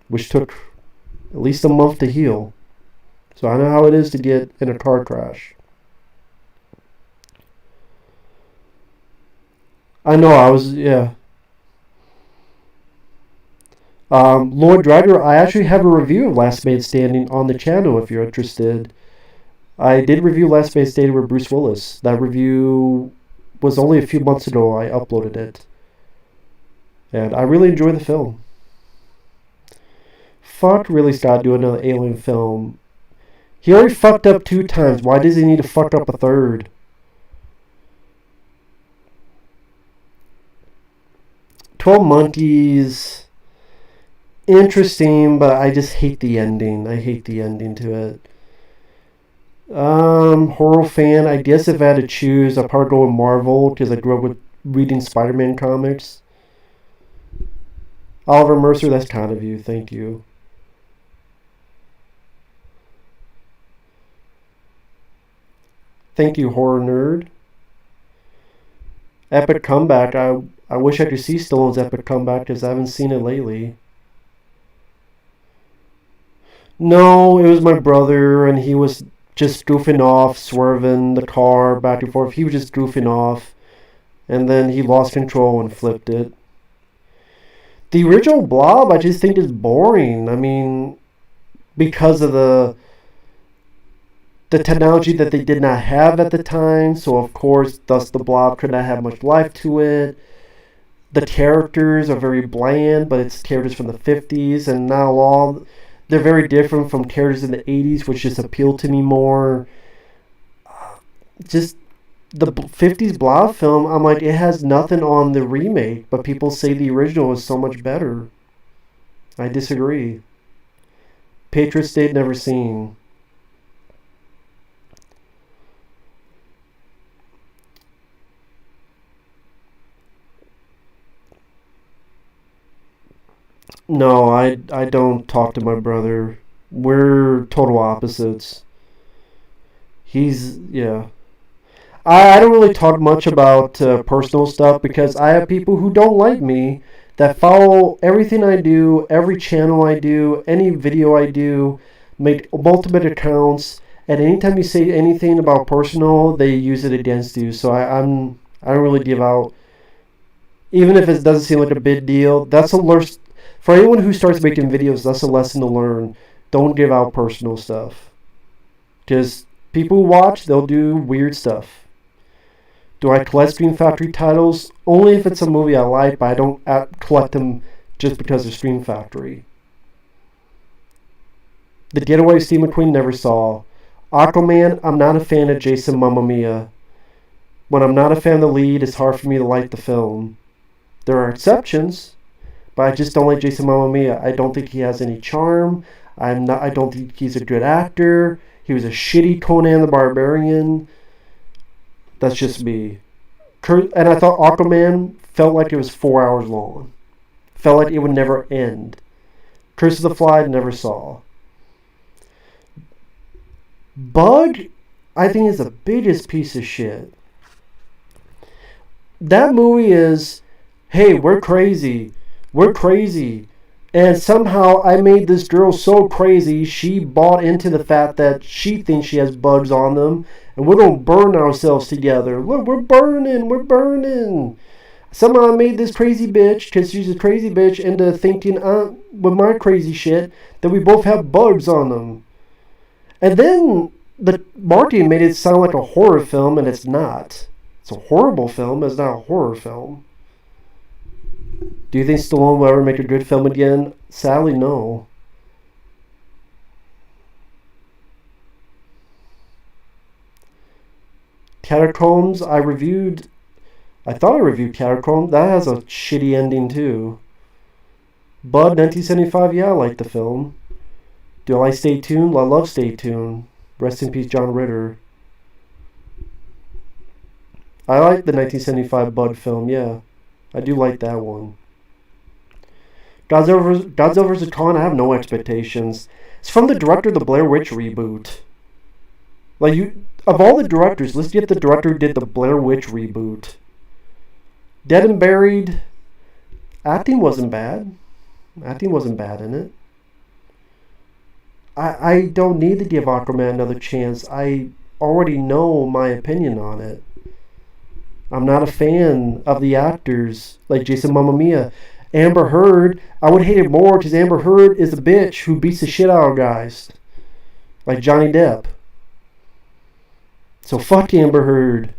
which took at least a month to heal. So I know how it is to get in a car crash. I know, yeah. Lord Driver, I actually have a review of Last Man Standing on the channel if you're interested. I did review Last Man Standing with Bruce Willis. That review was only a few months ago. I uploaded it. And I really enjoyed the film. Fuck Ridley Scott doing another Alien film. He already fucked up 2 times. Why does he need to fuck up a 3rd? "12 Monkeys." Interesting, but I just hate the ending. I hate the ending to it. Horror fan, I guess if I had to choose, I'd probably go with Marvel because I grew up with reading Spider-Man comics. Oliver Mercer, that's kind of you. Thank you. Thank you, Horror Nerd. Epic comeback. I wish I could see Stallone's epic comeback because I haven't seen it lately. No, it was my brother, and he was just goofing off, swerving the car back and forth. He was just goofing off, and then he lost control and flipped it. The original Blob, I just think is boring. I mean, because of the technology that they did not have at the time, so of course, thus the Blob could not have much life to it. The characters are very bland, but it's characters from the 50s, and now they're very different from characters in the 80s, which just appealed to me more. Just the 50s Blob film, I'm like, it has nothing on the remake, but people say the original is so much better. I disagree. Patriot State, never seen. No, I don't talk to my brother. We're total opposites. Yeah. I don't really talk much about personal stuff because I have people who don't like me that follow everything I do, every channel I do, any video I do, make multiple accounts, and anytime you say anything about personal, they use it against you. So I don't really give out, even if it doesn't seem like a big deal. That's a for anyone who starts making videos. That's a lesson to learn. Don't give out personal stuff, because people who watch, they'll do weird stuff. Do I collect Scream Factory titles? Only if it's a movie I like, but I don't collect them just because of Scream Factory. The Getaway Steve McQueen, never saw. Aquaman, I'm not a fan of Jason Momoa. When I'm not a fan of the lead, it's hard for me to like the film. There are exceptions, but I just don't like Jason Momoa. I don't think he has any charm. I don't think he's a good actor. He was a shitty Conan the Barbarian. That's just me. And I thought Aquaman felt like it was 4 hours long. Felt like it would never end. Curse of the Fly, never saw. Bug, I think, is the biggest piece of shit. That movie is, hey, we're crazy. We're crazy. And somehow I made this girl so crazy, she bought into the fact that she thinks she has bugs on them. And we're going to burn ourselves together. Look, we're burning. Somehow I made this crazy bitch, because she's a crazy bitch, into thinking, with my crazy shit, that we both have bugs on them. And then the marketing made it sound like a horror film, and it's not. It's a horrible film, it's not a horror film. Do you think Stallone will ever make a good film again? Sadly, no. Catacombs, I thought I reviewed Catacombs. That has a shitty ending too. Bud, 1975, yeah, I like the film. Do I like Stay Tuned? I love Stay Tuned. Rest in peace, John Ritter. I like the 1975 Bud film, yeah. I do like that one. Godzilla vs. Kong, I have no expectations. It's from the director of the Blair Witch reboot. Of all the directors, let's get the director who did the Blair Witch reboot. Dead and Buried, acting wasn't bad. Acting wasn't bad in it. I don't need to give Aquaman another chance. I already know my opinion on it. I'm not a fan of the actors like Jason Momoa. Amber Heard, I would hate it more because Amber Heard is a bitch who beats the shit out of guys. Like Johnny Depp. So fuck Amber Heard.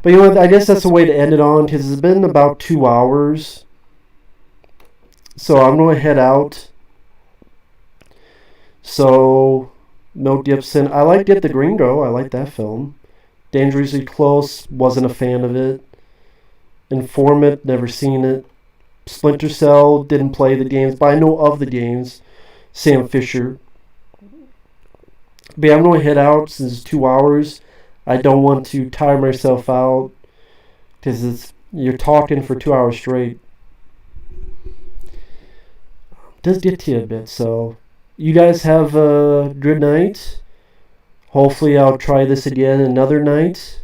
But you know what, I guess that's the way to end it on, because it's been about 2 hours. So I'm going to head out. So, Mel Gibson. I like Get the Gringo. I like that film. Dangerously Close. Wasn't a fan of it. Informant. Never seen it. Splinter Cell. Didn't play the games, but I know of the games. Sam Fisher. But yeah, I'm going to head out since it's 2 hours. I don't want to tire myself out, because you're talking for 2 hours straight. It does get to you a bit, so you guys have a good night. Hopefully I'll try this again another night.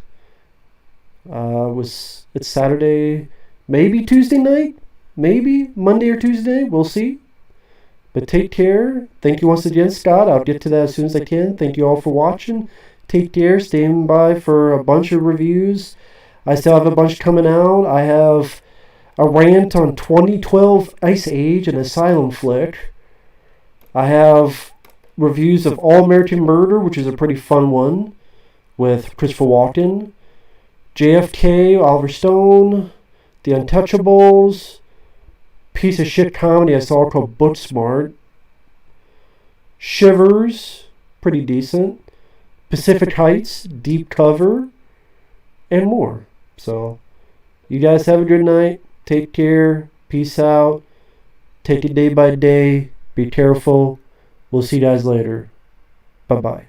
It's Saturday, maybe Tuesday night, maybe Monday or Tuesday, we'll see. But take care. Thank you once again, Scott. I'll get to that as soon as I can. Thank you all for watching. Take care. Stand by for a bunch of reviews. I still have a bunch coming out. I have a rant on 2012 Ice Age, an Asylum flick. I have reviews of All American Murder, which is a pretty fun one, with Christopher Walken. JFK, Oliver Stone. The Untouchables. Piece of shit comedy I saw called Booksmart. Shivers, pretty decent. Pacific Heights, Deep Cover, and more. So, you guys have a good night. Take care. Peace out. Take it day by day. Be careful. We'll see you guys later. Bye-bye.